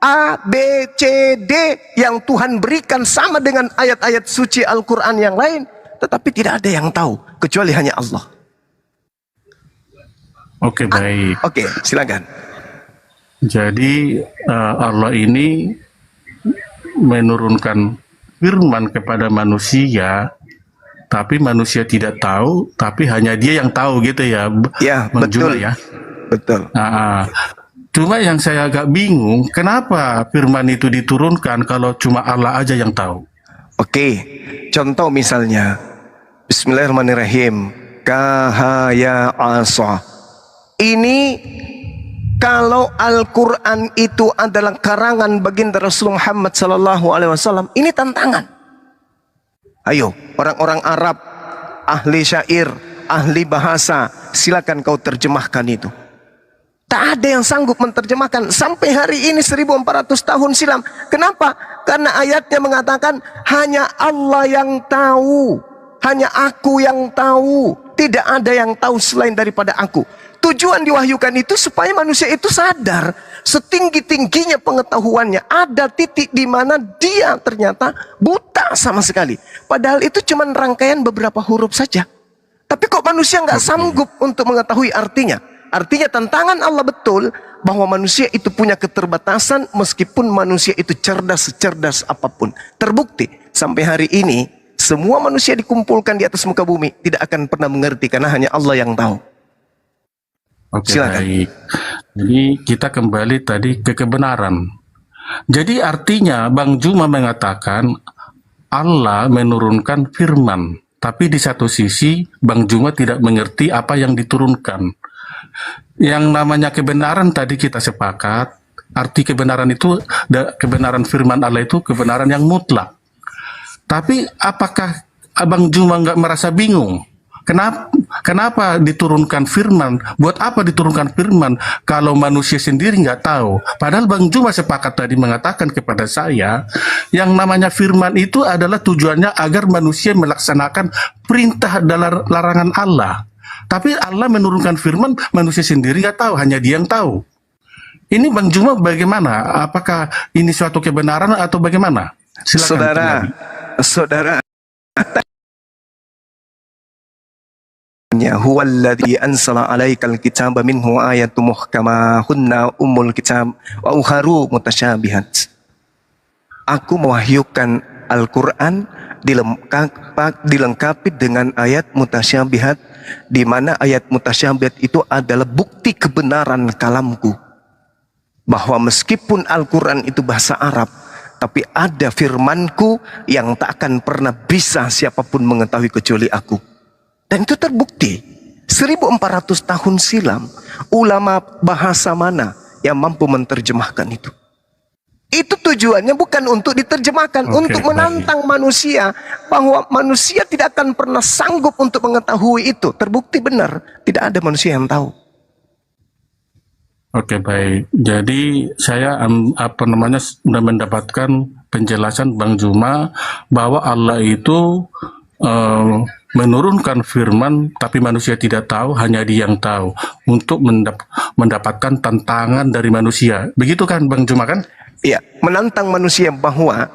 A, B, C, D yang Tuhan berikan sama dengan ayat-ayat suci Al-Quran yang lain, tetapi tidak ada yang tahu kecuali hanya Allah. Oke, baik. Oke, silakan. Jadi Allah ini menurunkan firman kepada manusia, tapi manusia tidak tahu, tapi hanya dia yang tahu gitu ya, Ya, Bang betul. Juma ya. Betul. Cuma yang saya agak bingung, kenapa firman itu diturunkan kalau cuma Allah aja yang tahu? Oke, contoh misalnya, Bismillahirrahmanirrahim. Kahaya asa. Ini kalau Al-Quran itu adalah karangan baginda Rasulullah Muhammad SAW, ini tantangan. Ayo, orang-orang Arab, ahli syair, ahli bahasa, silakan kau terjemahkan itu. Tak ada yang sanggup menerjemahkan sampai hari ini 1400 tahun silam. Kenapa? Karena ayatnya mengatakan hanya Allah yang tahu, hanya aku yang tahu, tidak ada yang tahu selain daripada aku. Tujuan diwahyukan itu supaya manusia itu sadar setinggi-tingginya pengetahuannya, ada titik di mana dia ternyata buta sama sekali. Padahal itu cuma rangkaian beberapa huruf saja. Tapi kok manusia nggak sanggup untuk mengetahui artinya? Artinya tantangan Allah betul bahwa manusia itu punya keterbatasan meskipun manusia itu cerdas apapun. Terbukti sampai hari ini semua manusia dikumpulkan di atas muka bumi tidak akan pernah mengerti karena hanya Allah yang tahu. Oke, Silakan. baik. Jadi kita kembali tadi ke kebenaran. Jadi artinya Bang Juma mengatakan Allah menurunkan firman, tapi di satu sisi Bang Juma tidak mengerti apa yang diturunkan. Yang namanya kebenaran tadi kita sepakat, arti kebenaran itu, kebenaran firman Allah itu kebenaran yang mutlak. Tapi apakah Abang Juma nggak merasa bingung? Kenapa diturunkan firman? Buat apa diturunkan firman kalau manusia sendiri nggak tahu? Padahal Bang Juma sepakat tadi mengatakan kepada saya, yang namanya firman itu adalah tujuannya agar manusia melaksanakan perintah dan larangan Allah. Tapi Allah menurunkan firman, manusia sendiri nggak tahu, hanya dia yang tahu. Ini Bang Juma bagaimana? Apakah ini suatu kebenaran atau bagaimana? Silakan. Saudara, huwallazi ansala alaikal kitaba minhu ayatun muhkamahunna ummul kitab wa ukharu mutasyabihat. Aku mewahyukan Al-Quran dilengkapi dengan ayat mutasyabihat, di mana ayat mutasyabihat itu adalah bukti kebenaran kalamku, bahwa meskipun Al-Quran itu bahasa Arab, tapi ada firmanku yang tak akan pernah bisa siapapun mengetahui kecuali aku. Dan itu terbukti 1400 tahun silam. Ulama bahasa mana yang mampu menerjemahkan itu? Itu tujuannya bukan untuk diterjemahkan, untuk menantang manusia, bahwa manusia tidak akan pernah sanggup untuk mengetahui itu. Terbukti benar, tidak ada manusia yang tahu. Oke, baik. Jadi saya sudah mendapatkan penjelasan Bang Juma bahwa Allah itu menurunkan firman, tapi manusia tidak tahu, hanya dia yang tahu, untuk mendapatkan tantangan dari manusia. Begitu kan Bang Juma kan? Iya, menantang manusia bahwa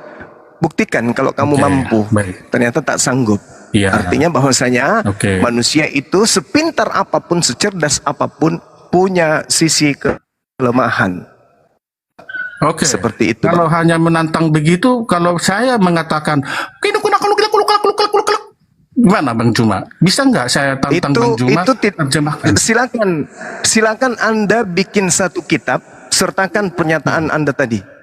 buktikan kalau kamu mampu. Baik. Ternyata tak sanggup. Iya. Artinya bahwasanya manusia itu sepintar apapun, secerdas apapun, punya sisi kelemahan. Oke. Seperti itu. Kalau hanya menantang begitu, kalau saya mengatakan, gimana Bang Juma? Bisa nggak saya tantang Bang Juma? Terjemahkan. Silakan Anda bikin satu kitab, sertakan pernyataan Anda tadi.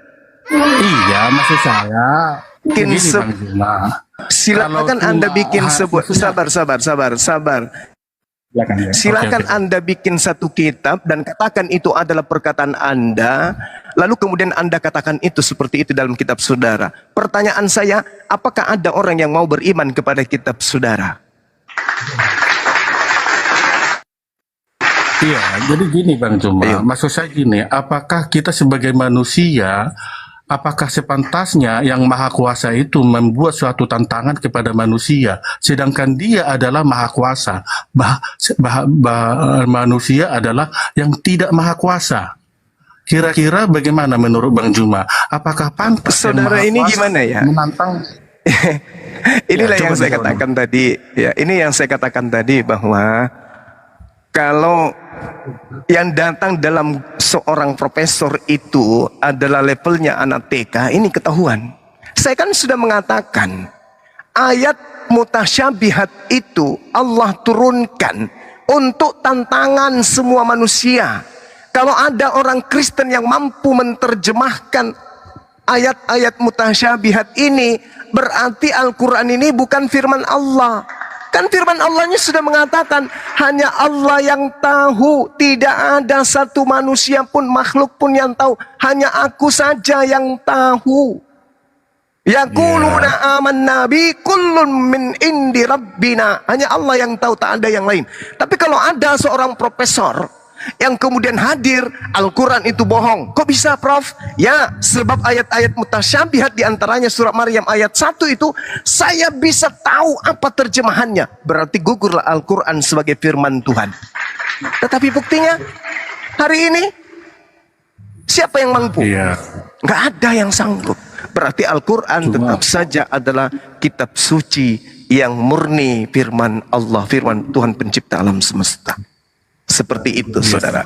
Iya, maksud saya begini Bang Juma. Silakan Anda bikin sebuah, sabar. Silakan Anda bikin satu kitab dan katakan itu adalah perkataan Anda, lalu kemudian Anda katakan itu seperti itu dalam kitab saudara. Pertanyaan saya, apakah ada orang yang mau beriman kepada kitab saudara? Iya, jadi gini Bang Juma, maksud saya gini, apakah kita sebagai manusia apakah sepantasnya yang maha kuasa itu membuat suatu tantangan kepada manusia, sedangkan dia adalah maha kuasa, manusia adalah yang tidak maha kuasa. Kira-kira bagaimana menurut Bang Juma? Apakah pantas yang Saudara maha ini kuasa gimana ya? menantang? Inilah Ya, yang coba saya dijawab. katakan tadi. Ya, ini yang saya katakan tadi bahwa kalau yang datang dalam seorang profesor itu adalah levelnya anak TK, ini ketahuan. Saya kan sudah mengatakan ayat mutasyabihat itu Allah turunkan untuk tantangan semua manusia. Kalau ada orang Kristen yang mampu menerjemahkan ayat-ayat mutasyabihat ini, berarti Al-Quran ini bukan firman Allah. Kan firman Allahnya sudah mengatakan hanya Allah yang tahu, tidak ada satu manusia pun, makhluk pun yang tahu, hanya aku saja yang tahu. Yaquluna amanna bi kullun min indi rabbina, hanya Allah yang tahu, tak ada yang lain. Tapi kalau ada seorang profesor yang kemudian hadir, Al-Quran itu bohong. Kok bisa, Prof? Ya, sebab ayat-ayat mutasyabihat diantaranya surat Maryam ayat 1 itu, saya bisa tahu apa terjemahannya. Berarti gugurlah Al-Quran sebagai firman Tuhan. Tetapi buktinya, hari ini, siapa yang mampu? Iya. Nggak ada yang sanggup. Berarti Al-Quran tetap saja adalah kitab suci yang murni firman Allah, firman Tuhan pencipta alam semesta. Seperti itu, saudara.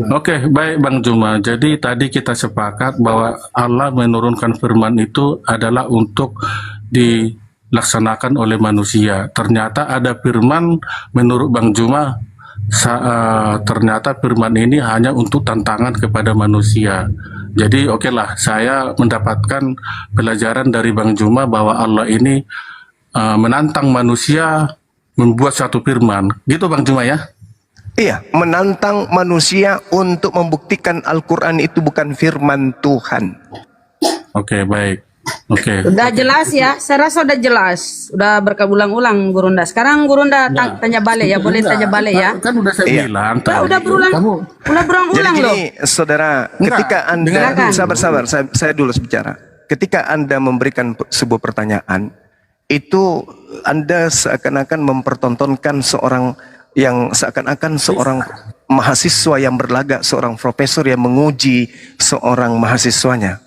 Oke, baik Bang Juma. Jadi tadi kita sepakat bahwa Allah menurunkan firman itu adalah untuk dilaksanakan oleh manusia. Ternyata ada firman menurut Bang Juma, ternyata firman ini hanya untuk tantangan kepada manusia. Jadi oke lah, saya mendapatkan pelajaran dari Bang Juma bahwa Allah ini menantang manusia membuat satu firman. Gitu Bang Juma ya? Iya, menantang manusia untuk membuktikan Al-Quran itu bukan firman Tuhan. Oke, baik. Oke. Udah jelas ya, saya rasa udah jelas. Udah berkeulang-ulang Gurunda. Sekarang Gurunda tanya balik ya, boleh tanya balik ya. Kan udah saya Iya. bilang. Udah berulang, udah Jadi berulang-ulang loh. gini, saudara, Enggak, ketika Anda dengarkan. sabar, saya dulu bicara. Ketika Anda memberikan sebuah pertanyaan, itu Anda seakan-akan mempertontonkan seorang yang seakan-akan seorang mahasiswa yang berlagak, seorang profesor yang menguji seorang mahasiswanya.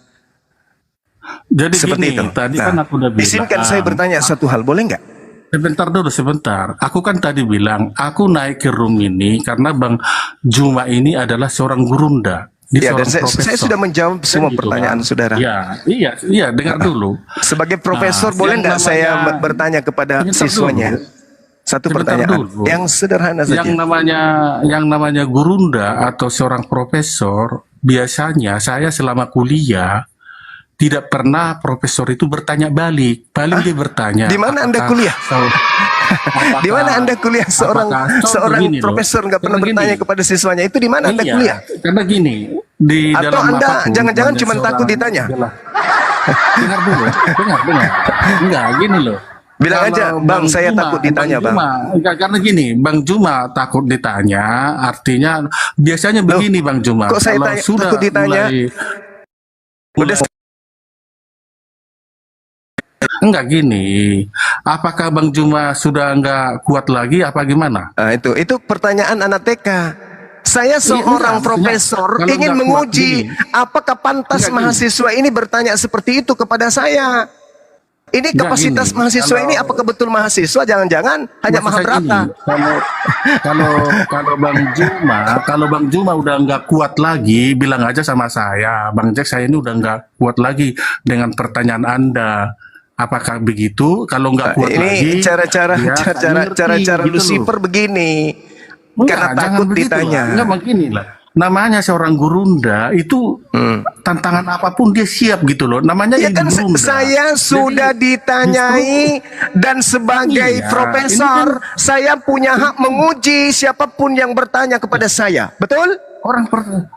Jadi Seperti gini, itu. tadi Nah, kan aku udah bilang. izinkan saya bertanya satu hal, boleh nggak? Sebentar dulu, sebentar. Aku kan tadi bilang, aku naik ke room ini karena Bang Juma ini adalah seorang gurunda. Dia Ya, dan seorang saya profesor. sudah menjawab semua Kan gitu pertanyaan kan? saudara. Iya, dengar dulu. Sebagai profesor, Nah, boleh yang nggak saya namanya- bertanya kepada Sebentar siswanya? dulu. Satu Sebentar pertanyaan dulu. yang sederhana saja. Yang namanya gurunda atau seorang profesor, biasanya saya selama kuliah tidak pernah profesor itu bertanya balik. Paling dia bertanya. Di mana Anda kuliah? Di mana Anda kuliah seorang begini loh. profesor nggak pernah Karena bertanya gini. kepada siswanya, itu di mana Anda Iya, kuliah? karena gini, di Atau dalam Anda apapun, jangan-jangan ada cuma takut seorang- ditanya? Dengar dulu, dengar. Enggak, gini loh. Bilang aja, Kalau Bang, saya takut ditanya, Bang. Enggak, karena gini, Bang Juma takut ditanya, artinya biasanya Loh, begini Bang Juma. kok saya kalau sudah takut ditanya? Udah enggak gini, apakah Bang Juma sudah enggak kuat lagi apa gimana? Nah, itu pertanyaan anak TK. Saya seorang enggak, profesor kalau ingin enggak kuat menguji gini. apakah pantas Enggak gini. mahasiswa ini bertanya seperti itu kepada saya. Ini Enggak kapasitas gini, mahasiswa kalau- ini apakah betul mahasiswa? Jangan-jangan hanya Maksud saya Mahabharata. gini, kalau Bang Juma udah nggak kuat lagi, bilang aja sama saya, Bang Jack, saya ini udah nggak kuat lagi dengan pertanyaan Anda. Apakah begitu? Kalau nggak kuat lagi, Ini cara-cara ya, saya ngerti, cara-cara gitu loh. Lucifer begini. Enggak, Karena jangan takut begitu ditanya. lah. Enggak begini lah. Namanya seorang gurunda itu tantangan apapun dia siap gitu loh. Namanya Ya kan gurunda. saya sudah Jadi, ditanyai dan sebagai Iya, profesor ini saya punya hak menguji siapapun yang bertanya kepada saya. Betul?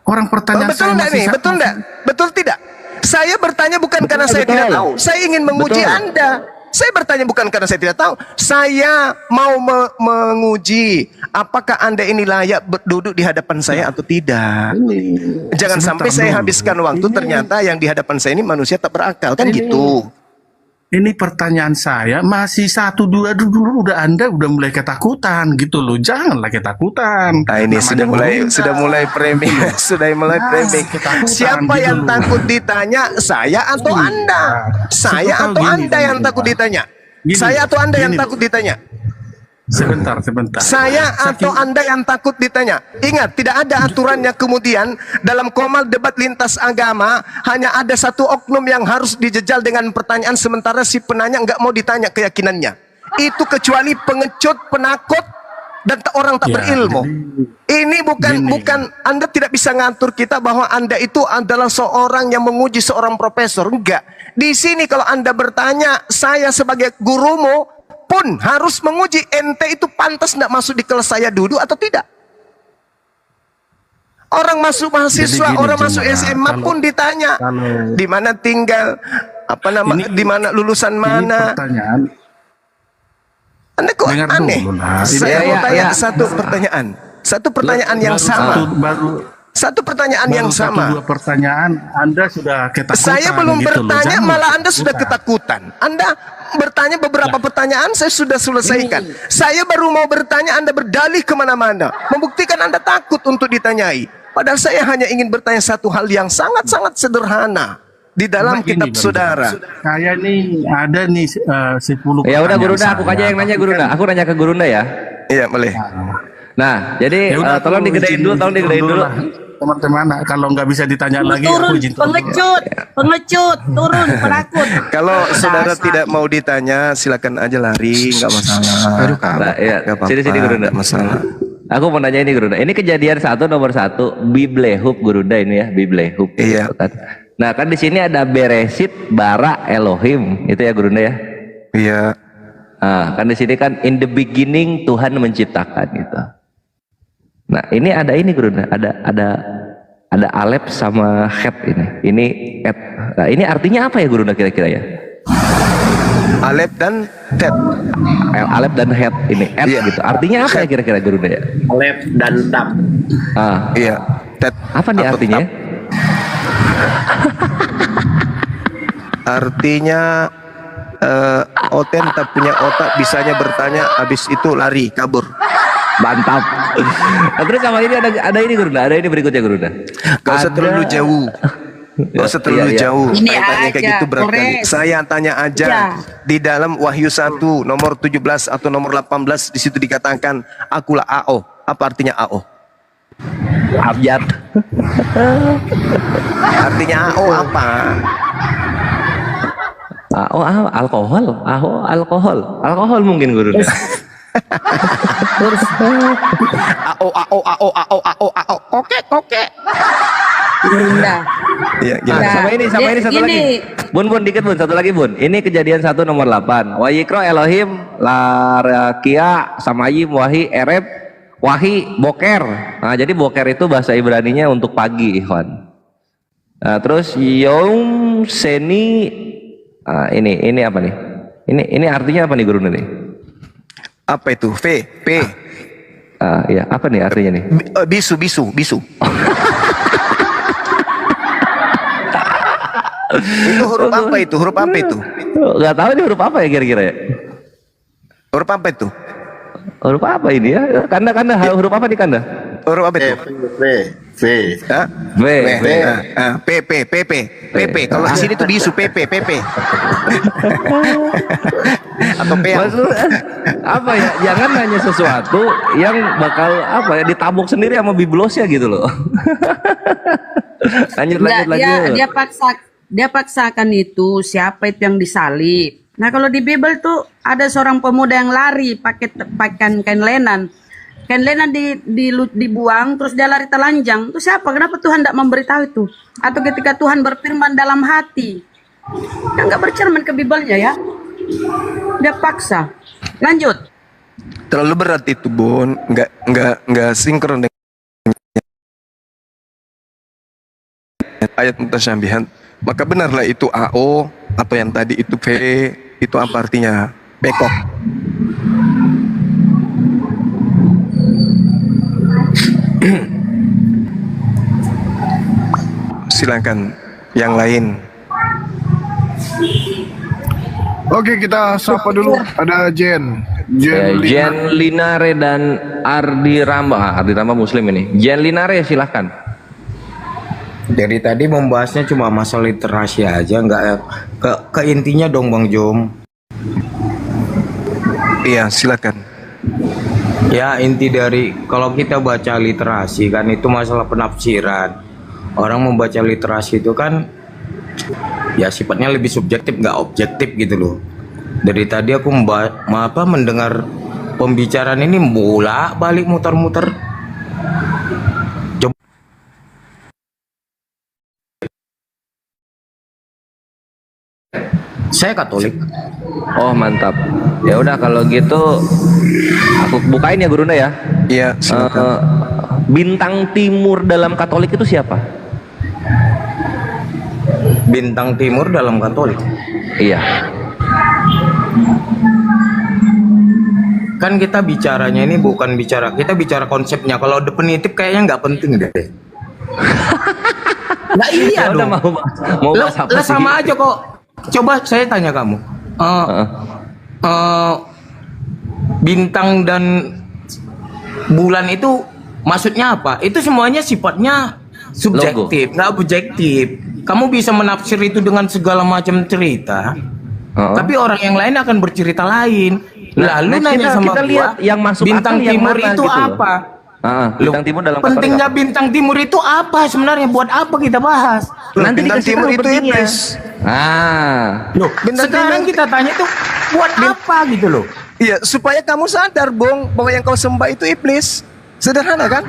orang pertanyaan Betul saya enggak masih nih? sama. Betul enggak? Betul tidak? Saya bertanya bukan karena saya tidak tahu. Saya ingin menguji Betul. Anda. Saya bertanya bukan karena saya tidak tahu. Saya mau menguji apakah Anda ini layak duduk di hadapan saya atau tidak. Jangan sampai saya habiskan waktu ternyata yang di hadapan saya ini manusia tak berakal kan gitu. Ini pertanyaan saya masih 1, 2 dulu Anda udah mulai ketakutan gitu loh. Janganlah ketakutan. Nah, ini Namanya sudah mulai framing, sudah mulai framing. ketakutan Siapa gitu yang loh. takut ditanya? Saya atau Anda? Saya Siapa atau tahu Anda yang takut ditanya? Saya atau Anda yang takut ditanya? Sebentar. Saya atau Anda yang takut ditanya? Ingat, tidak ada aturannya kemudian dalam komal debat lintas agama hanya ada satu oknum yang harus dijejal dengan pertanyaan sementara si penanya nggak mau ditanya keyakinannya. Itu kecuali pengecut, penakut, dan orang tak Ya, berilmu. Ini bukan Anda tidak bisa ngatur kita bahwa Anda itu adalah seorang yang menguji seorang profesor. Enggak. Di sini kalau Anda bertanya, saya sebagai gurumu pun harus menguji ente itu pantas tidak masuk di kelas saya duduk atau tidak. Orang masuk mahasiswa, Jadi gini, orang masuk Juma, SMA pun ditanya di mana tinggal, di mana lulusan Ini mana. pertanyaan. Anda kok Dengar aneh? dulu lah. Saya Ini- mau ya, tanya ya. satu pertanyaan yang sama. Satu pertanyaan yang sama. 1, 2 pertanyaan Anda sudah ketakutan. Saya belum gitu loh. bertanya, Jangan malah Anda sudah ketakutan. Anda bertanya beberapa pertanyaan, saya sudah selesaikan. Saya baru mau bertanya, Anda berdalih kemana-mana. Membuktikan Anda takut untuk ditanyai. Padahal saya hanya ingin bertanya satu hal yang sangat-sangat sederhana. Di dalam Begini, kitab Bang. saudara. Saya nih ada nih 10 Ya udah pertanyaan Gurunda, aku saya. aja yang nanya Gurunda. Aku nanya ke Gurunda ya. Iya, boleh. Nah, jadi Ya udah, tolong aku digedein izin dulu, tolong digedein dulu. lah. Teman-teman, kalau nggak bisa ditanya lagi, aku Turun, izin turun dulu. pengecut, turun, penakut. Kalau saudara tidak mau ditanya, silakan aja lari, nggak masalah. Nah, ya, Nggak apa-apa, sini Gurunda. nggak masalah. Aku mau nanya ini Gurunda. Ini kejadian nomor 1 Biblehub Gurunda ini ya, Biblehub. Iya. Gitu kan. Nah, kan di sini ada Beresit bara Elohim, itu ya Gurunda ya. Iya. Nah, kan di sini kan in the beginning Tuhan menciptakan gitu. Nah, ini ada ini Gurunda, ada Alep sama Het ini. Ini Et. Nah, ini artinya apa ya Gurunda kira-kira ya? Alep dan Tet. Alep dan Het ini Et Iya. gitu. Artinya apa ya kira-kira Gurunda ya? Lab dan tap. Ah, Iya. Tet. apa nih atau artinya? Tap. Artinya Oten tak punya otak, bisanya bertanya, habis itu lari kabur. Mantap. Nah, terus sama ini ada ini Gurunda, ada ini berikutnya Gurunda. Gak usah terlalu jauh. Gak usah terlalu Iya, iya. jauh. Ini Tanya kayak aja, gitu berat kali. kores. Saya tanya aja Ya. di dalam Wahyu 1 nomor 17 atau nomor 18 di situ dikatakan akulah AO. Apa artinya AO? Abjad. Artinya AO apa? Alkohol mungkin Gurunda. AO AO AO AO AO AO. Oke. Gurunda. Iya, Nah, gimana? sama ini satu Gini. lagi. Bun dikit Bun, satu lagi Bun. Ini kejadian 1 nomor 8. Wayikro Elohim larakia samayim wahi ereb wahi boker. Nah, jadi boker itu bahasa Ibraninya untuk pagi, ikhwan. Nah, terus yom seni ini apa nih? Ini artinya apa nih Gurunda nih? Apa itu? V, P. Ya, apa nih artinya nih? Bisu. Itu huruf apa itu? Huruf apa itu? Gak tahu ini huruf apa ya kira-kira ya? Huruf apa itu? Huruf apa ini ya? Kanda huruf apa nih Kanda? Huruf apa itu? V. Hah? V. PP. Kalau di sini tuh bisu PP. Atau P. Maksud apa ya? Jangan nanya sesuatu yang bakal apa ya ditabuk sendiri sama biblosnya gitu loh. lanjut. Dia paksakan itu siapa itu yang disalib. Nah, kalau di Bible tuh ada seorang pemuda yang lari pakai kain lenan. Kain lenan dibuang terus dia lari telanjang. Itu siapa? Kenapa Tuhan tidak memberitahu itu? Atau ketika Tuhan berfirman dalam hati. Dia nggak bercermin ke Bible-nya ya. Dia paksa. Lanjut. Terlalu berat itu, Bun. Enggak sinkron dengan ayat mutasyabihat. Maka benarlah itu AO atau yang tadi itu V, itu apa artinya? Pekok. Silakan yang lain. Oke, kita sapa dulu. Ada Jen. Jen Linare dan Ardi Ramba. Ardi Ramba Muslim ini. Jen Linare silahkan. Dari tadi membahasnya cuma masalah literasi aja, nggak ke intinya dong Bang Jom. Iya, silakan. Ya inti dari kalau kita baca literasi kan itu masalah penafsiran. Orang membaca literasi itu kan ya sifatnya lebih subjektif nggak objektif gitu loh. Dari tadi aku mendengar pembicaraan ini balik muter-muter. Saya Katolik. Oh mantap. Ya udah kalau gitu aku bukain ya Gurunda ya. Iya, silakan. Bintang timur dalam Katolik itu siapa? Bintang timur dalam Katolik. Iya. Kan kita bicaranya ini bukan kita bicara konsepnya. Kalau definitif kayaknya nggak penting deh. Nah iya Ya udah dong. mau bahas apa Lah sih? sama aja kok. Coba saya tanya kamu. Bintang dan bulan itu maksudnya apa? Itu semuanya sifatnya subjektif, nggak objektif. Kamu bisa menafsir itu dengan segala macam cerita. Tapi orang yang lain akan bercerita lain. Lalu nanya sama kita gua, lihat yang masuk bintang akal yang timur mana itu gitu loh. apa? Bintang timur dalam Katolik Pentingnya apa? bintang timur itu apa sebenarnya? Buat apa kita bahas? Nanti Bintang dikasih timur tahu itu pentingnya. iblis. Loh, sekarang kita tanya itu buat apa gitu loh? Iya, supaya kamu sadar, Bung, bahwa yang kau sembah itu iblis. Sederhana kan?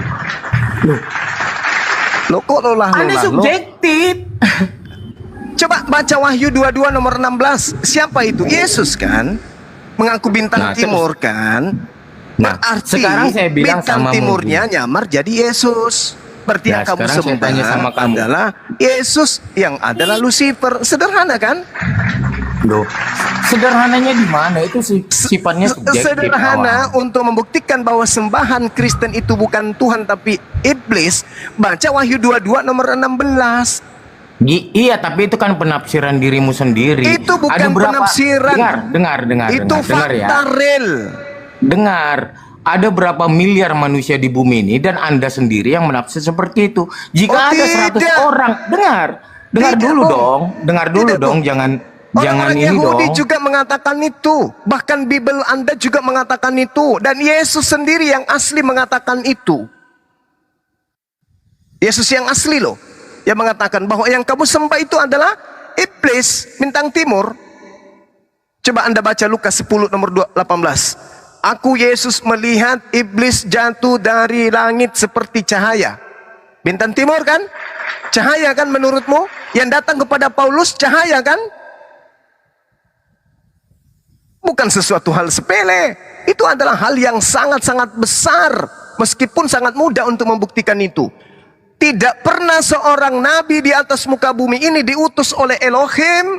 Loh kok lolah. Anda subjektif. Coba baca Wahyu 22 nomor 16. Siapa itu? Yesus kan? Mengaku bintang Nah, timur kan? Nah, Berarti sekarang saya bilang bintang sama timurnya nyamar jadi Yesus. Berarti Nah, yang kamu sekarang saya sembah tanya sama kamu. adalah Yesus yang adalah Lucifer. Sederhana kan? Loh, sederhananya di mana? Itu sifatnya subjektif. Sederhana kawan. untuk membuktikan bahwa sembahan Kristen itu bukan Tuhan tapi iblis. Baca Wahyu 22 nomor 16. Iya, tapi itu kan penafsiran dirimu sendiri. Itu bukan Ada berapa- penafsiran. Dengar Itu dengar ya. fakta real. Dengar. Ada berapa miliar manusia di bumi ini dan Anda sendiri yang menafsir seperti itu. Jika Oh, ada 100 tidak. orang, dengar Tidak, dulu Bung. dong. Dengar dulu Tidak, dong, Bung. jangan Orang-orang ini Yahudi dong. juga mengatakan itu. Bahkan Bible Anda juga mengatakan itu. Dan Yesus sendiri yang asli mengatakan itu. Yesus yang asli loh. Yang mengatakan bahwa yang kamu sembah itu adalah iblis, bintang timur. Coba Anda baca Lukas 10 nomor 18. Aku Yesus melihat iblis jatuh dari langit seperti cahaya. Bintang timur kan? Cahaya kan menurutmu? Yang datang kepada Paulus cahaya kan? Bukan sesuatu hal sepele. Itu adalah hal yang sangat-sangat besar. Meskipun sangat mudah untuk membuktikan itu. Tidak pernah seorang nabi di atas muka bumi ini diutus oleh Elohim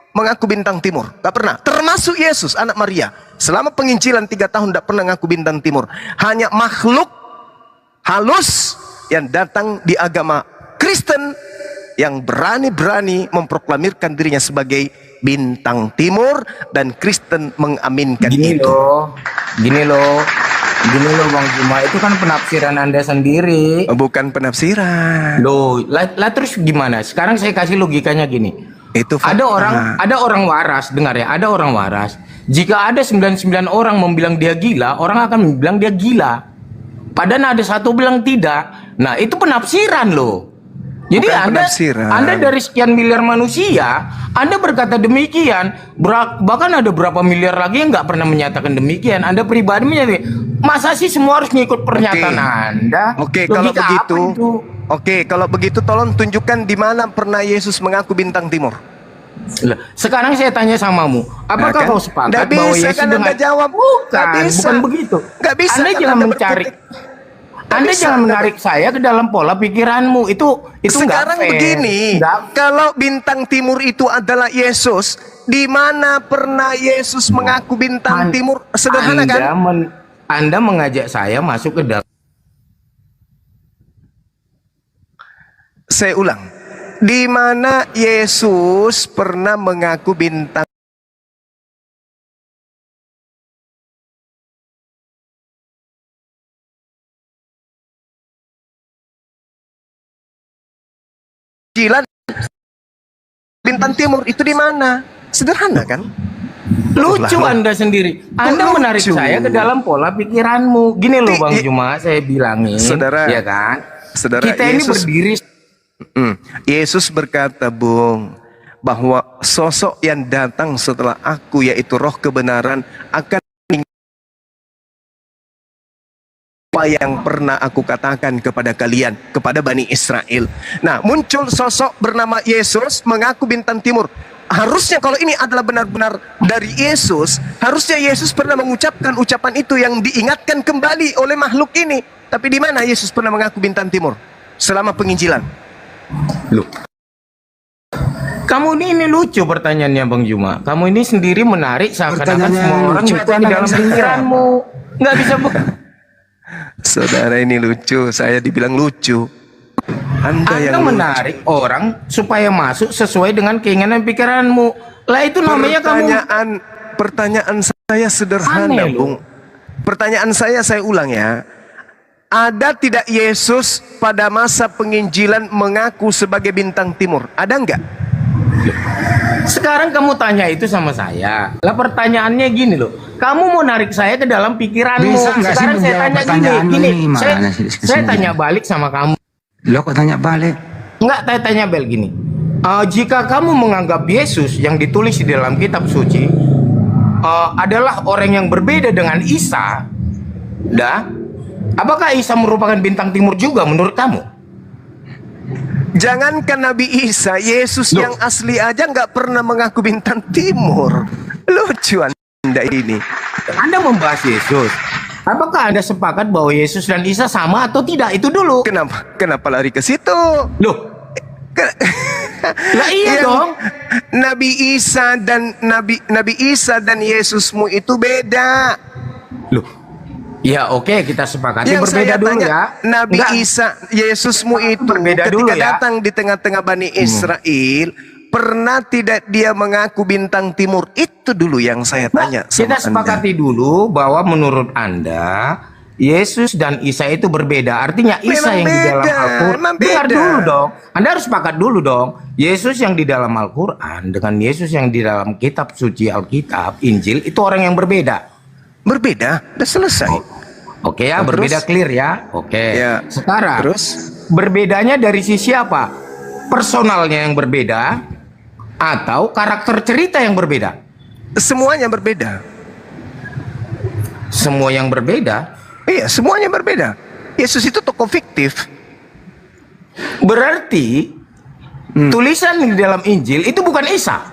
mengaku bintang timur. Gak pernah. Termasuk Yesus, anak Maria. Selama penginjilan 3 tahun tidak pernah ngaku bintang timur. Hanya makhluk halus yang datang di agama Kristen yang berani-berani memproklamirkan dirinya sebagai bintang timur dan Kristen mengaminkan Gini itu. loh Bang Juma, itu kan penafsiran Anda sendiri. Bukan penafsiran. Loh, lah terus gimana? Sekarang saya kasih logikanya gini. Itu fakta. Ada orang waras, dengar ya, ada orang waras. Jika ada 99 orang membilang dia gila, orang akan bilang dia gila. Padahal ada satu bilang tidak. Nah, itu penafsiran loh. Jadi Bukan penafsiran. Anda dari sekian miliar manusia, Anda berkata demikian. Bahkan ada berapa miliar lagi yang nggak pernah menyatakan demikian. Anda pribadi menyatakan, masa sih semua harus ngikut pernyataan Anda? Oke, kalau Logika apa begitu, itu? oke, kalau begitu tolong tunjukkan di mana pernah Yesus mengaku bintang timur. Lah, sekarang saya tanya samamu, apakah Nah, kan? kau sepakat Nggak bahwa bisa Yesus kan dengan Anda jawab. bukan, Nggak bisa. bukan begitu. Nggak bisa Anda kan jangan Anda mencari. berkutik. Anda jangan menarik saya ke dalam pola pikiranmu. Itu Sekarang nggak fair. begini, kalau bintang timur itu adalah Yesus, di mana pernah Yesus mengaku bintang timur? Sederhana kan? Anda mengajak saya masuk ke dalam. Saya ulang, di mana Yesus pernah mengaku bintang Jilan bintang timur itu di mana? Sederhana kan? Lucu Anda sendiri. Anda menarik saya ke dalam pola pikiranmu. Gini loh Bang Juma, saya bilangin, Saudara, ya kan? Saudara, Kita ini berdiri. Yesus berkata, Bung, bahwa sosok yang datang setelah aku, yaitu Roh kebenaran, akan apa yang pernah aku katakan kepada kalian, kepada Bani Israel. Nah, muncul sosok bernama Yesus mengaku bintang timur. Harusnya kalau ini adalah benar-benar dari Yesus, harusnya Yesus pernah mengucapkan ucapan itu yang diingatkan kembali oleh makhluk ini. Tapi di mana Yesus pernah mengaku bintang timur selama penginjilan? Loh. Kamu ini lucu pertanyaannya Bang Juma. Kamu ini sendiri menarik seakan-akan semua orang itu di dalam pikiranmu. Nggak bisa Saudara ini lucu, saya dibilang lucu. Anda yang menarik orang supaya masuk sesuai dengan keinginan pikiranmu. Lah itu namanya pertanyaan saya sederhana, Bung. Pertanyaan saya ulang ya. Ada tidak Yesus pada masa penginjilan mengaku sebagai bintang timur? Ada enggak? Sekarang kamu tanya itu sama saya. Lah pertanyaannya gini loh. Kamu mau narik saya ke dalam pikiranmu. Sekarang saya tanya gini. Saya tanya balik sama kamu. Lo kok tanya balik? Enggak, tanya balik gini. Jika kamu menganggap Yesus yang ditulis di dalam kitab suci adalah orang yang berbeda dengan Isa, apakah Isa merupakan bintang timur juga menurut kamu? Jangankan Nabi Isa, Yesus yang asli aja nggak pernah mengaku bintang timur. Lucu Anda ini. Anda membahas Yesus. Apakah Anda sepakat bahwa Yesus dan Isa sama atau tidak? Itu dulu. Kenapa lari ke situ? Loh. Lah iya dong. Nabi Isa dan Yesusmu itu beda. Loh. Ya oke, kita sepakati berbeda dulu ya. Nabi Isa, Yesusmu itu berbeda dulu ya. Datang di tengah-tengah Bani Israel, pernah tidak dia mengaku bintang timur? Itu dulu yang saya tanya sama kita sepakati dulu bahwa menurut Anda Yesus dan Isa itu berbeda. Artinya Isa yang di dalam Al-Quran. Dengar dulu dong. Anda harus sepakat dulu dong. Yesus yang di dalam Al-Quran dengan Yesus yang di dalam kitab suci Alkitab, Injil, itu orang yang berbeda. Berbeda? Udah selesai. Oke ya, berbeda clear ya. Oke. Ya. Sekarang berbedanya dari sisi apa? Personalnya yang berbeda atau karakter cerita yang berbeda? Semuanya berbeda. Semua yang berbeda? Iya, semuanya berbeda. Yesus itu tokoh fiktif. Berarti tulisan di dalam Injil itu bukan Isa.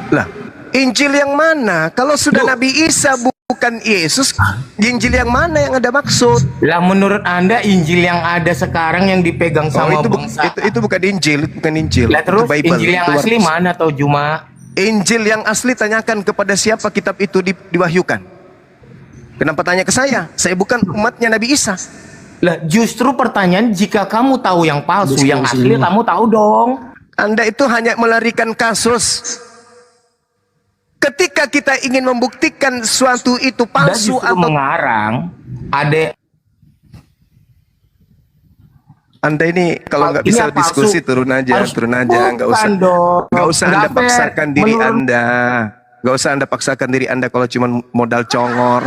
Lah, Injil yang mana? Kalau sudah Nabi Isa bukan Yesus, Injil yang mana yang ada maksud? Lah menurut Anda Injil yang ada sekarang yang dipegang sama bangsa itu bukan Injil, bukan Injil. Lah terus Bible, Injil yang asli mana atau Juma? Injil yang asli tanyakan kepada siapa kitab itu diwahyukan. Kenapa tanya ke saya? Saya bukan umatnya Nabi Isa. Lah justru pertanyaan, jika kamu tahu yang palsu, yang asli kamu tahu dong. Anda itu hanya melarikan kasus. Ketika kita ingin membuktikan suatu itu palsu atau mengarang, Anda ini kalau nggak bisa diskusi turun aja, nggak usah Anda paksakan diri Anda, nggak usah Anda paksakan diri Anda kalau cuma modal congor,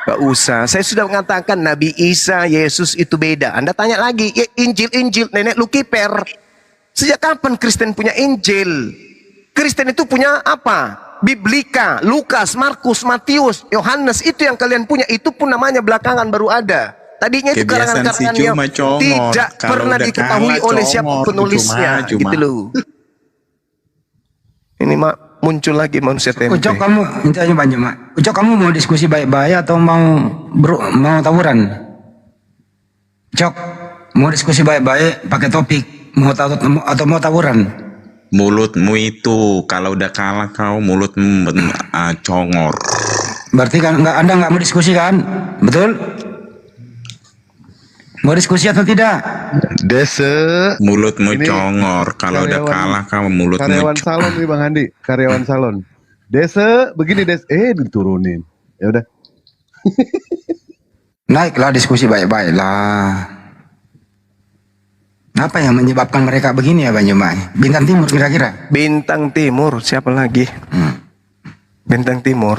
nggak usah. Saya sudah mengatakan Nabi Isa, Yesus itu beda. Anda tanya lagi, Injil, nenek lu kiper. Sejak kapan Kristen punya Injil? Kristen itu punya apa? Biblika, Lukas, Markus, Matius, Yohanes, itu yang kalian punya. Itu pun namanya belakangan baru ada. Tadinya itu karangan-karangan yang tidak pernah diketahui oleh siapa penulisnya, gitu loh. Ini muncul lagi manusia tempe. Ucok kamu, mintanya banyak mak. Ucok kamu mau diskusi baik-baik atau mau tawuran? Ucok, mau diskusi baik-baik pakai topik, atau mau tawuran? Mulutmu itu kalau udah kalah kau mulutmu congor. Berarti kan Anda nggak mau diskusi kan? Betul? Mau diskusi atau tidak? Dese. Mulutmu Ini congor. Kalau udah kalah kau mulutmu karyawan salon nih Bang Andi, karyawan salon. Dese, begini Des, diturunin. Ya udah. Naiklah diskusi baik-baik lah. Apa yang menyebabkan mereka begini ya Banyumas? Bintang Timur kira-kira? Bintang Timur, siapa lagi? Bintang Timur.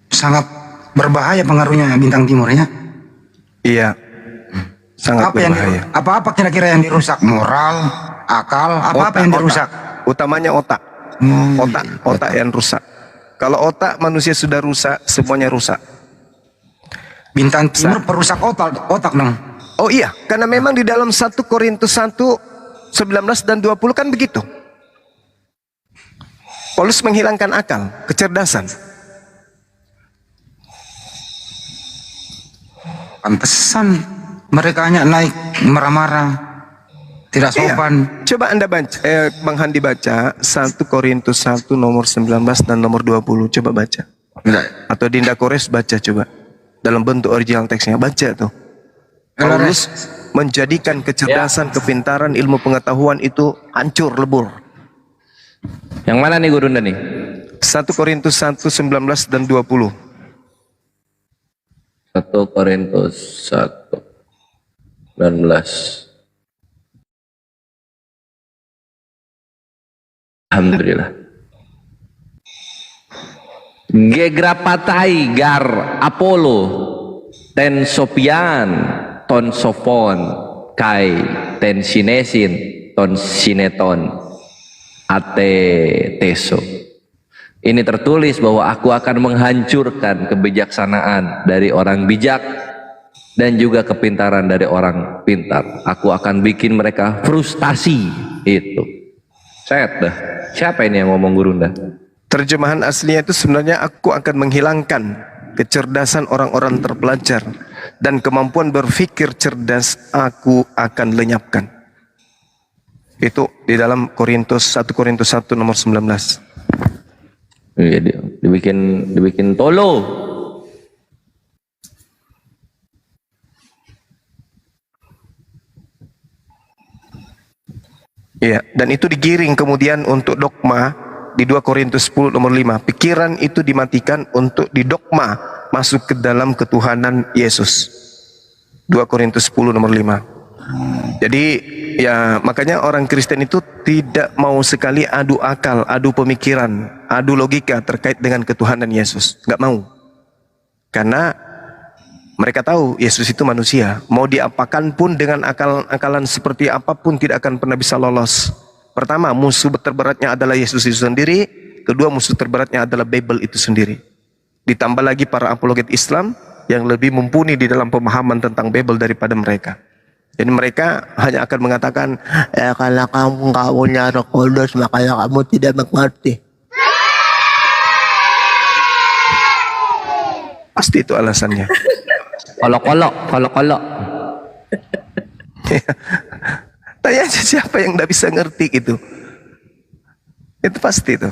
Sangat berbahaya pengaruhnya Bintang Timur ya. Iya, sangat berbahaya. Apa-apa kira-kira yang dirusak? Moral, akal, apa-apa yang dirusak? Utamanya otak. Otak yang rusak. Kalau otak manusia sudah rusak, semuanya rusak. Bintang Timur perusak otak dong. Oh iya, karena memang di dalam 1 Korintus 1, 19 dan 20 kan begitu. Paulus menghilangkan akal, kecerdasan. Pantesan mereka hanya naik marah-marah, tidak sopan. Iya. Coba Anda baca, Bang Handi baca 1 Korintus 1 nomor 19 dan nomor 20. Coba baca. Atau Dinda Kores baca coba. Dalam bentuk original teksnya, baca tuh. Paulus menjadikan kecerdasan, kepintaran, ilmu pengetahuan itu hancur lebur. Yang mana nih Gurunda nih? 1 Korintus 1, 19 dan 20. 1 Korintus 1 19. Alhamdulillah. Gegrapatai gar Apollo ten Sopian ton Sofon kai ten Sinesin ton Sineton ate teso. Ini tertulis bahwa aku akan menghancurkan kebijaksanaan dari orang bijak dan juga kepintaran dari orang pintar. Aku akan bikin mereka frustasi. Itu set dah. Siapa ini yang ngomong Gurunda? Terjemahan aslinya itu sebenarnya aku akan menghilangkan kecerdasan orang-orang terpelajar dan kemampuan berpikir cerdas aku akan lenyapkan. Itu di dalam 1 Korintus 1 nomor 19. Iya, dibikin tolo. Iya, dan itu digiring kemudian untuk dogma di 2 Korintus 10 nomor 5. Pikiran itu dimatikan untuk didogma masuk ke dalam ketuhanan Yesus. 2 Korintus 10 nomor 5. Jadi ya makanya orang Kristen itu tidak mau sekali adu akal, adu pemikiran, adu logika terkait dengan ketuhanan Yesus. Nggak mau. Karena mereka tahu Yesus itu manusia. Mau diapakan pun dengan akal-akalan seperti apapun tidak akan pernah bisa lolos. Pertama, musuh terberatnya adalah Yesus itu sendiri. Kedua, musuh terberatnya adalah Bible itu sendiri. Ditambah lagi para apologet Islam yang lebih mumpuni di dalam pemahaman tentang Bible daripada mereka. Jadi mereka hanya akan mengatakan, ya karena kamu nggak punya Roh Kudus, makanya kamu tidak mengerti. Pasti itu alasannya. Kolok. Tanya aja siapa yang nggak bisa ngerti gitu. Itu pasti itu.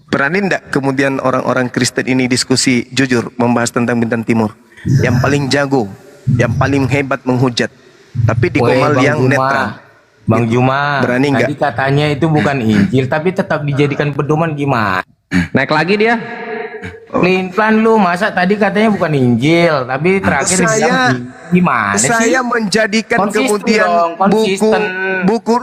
Berani ndak kemudian orang-orang Kristen ini diskusi jujur membahas tentang Bintang Timur? Yang paling jago, yang paling hebat menghujat, tapi di Gomal yang netral. Bang Juma, berani nggak? tadi katanya itu bukan Injil, tapi tetap dijadikan pedoman gimana? Naik lagi dia. Pelin-pelan lu, masa tadi katanya bukan Injil, tapi terakhir gimana sih? Saya menjadikan Konsisten kemudian dong, konsisten. buku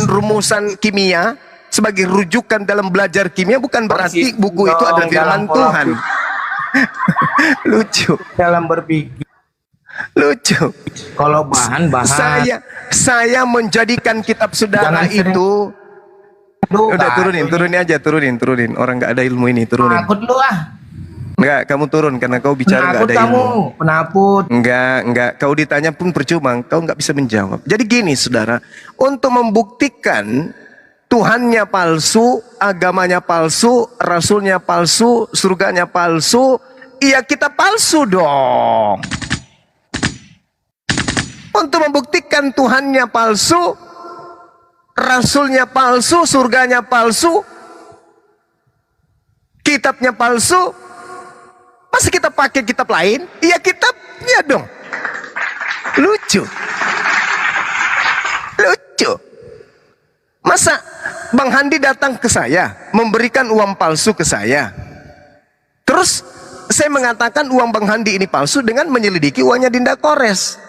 rumusan kimia sebagai rujukan dalam belajar kimia, bukan berarti buku itu adalah firman Tuhan. Lucu. Dalam berpikir. Lucu. Kalau bahan saya menjadikan kitab saudara itu. Udah turunin. Orang nggak ada ilmu ini, turunin. Penakut lu ah. Enggak, kamu turun karena kau bicara nggak ada ilmu. Penakut. Enggak. Kau ditanya pun percuma, kau nggak bisa menjawab. Jadi gini, saudara, untuk membuktikan Tuhannya palsu, agamanya palsu, rasulnya palsu, surganya palsu, ya kita palsu dong. Untuk membuktikan Tuhannya palsu, rasulnya palsu, surganya palsu, kitabnya palsu, masa kita pakai kitab lain? Iya kitabnya dong. Lucu. Lucu. Masa Bang Handi datang ke saya, memberikan uang palsu ke saya. Terus saya mengatakan uang Bang Handi ini palsu dengan menyelidiki uangnya Dinda Kores.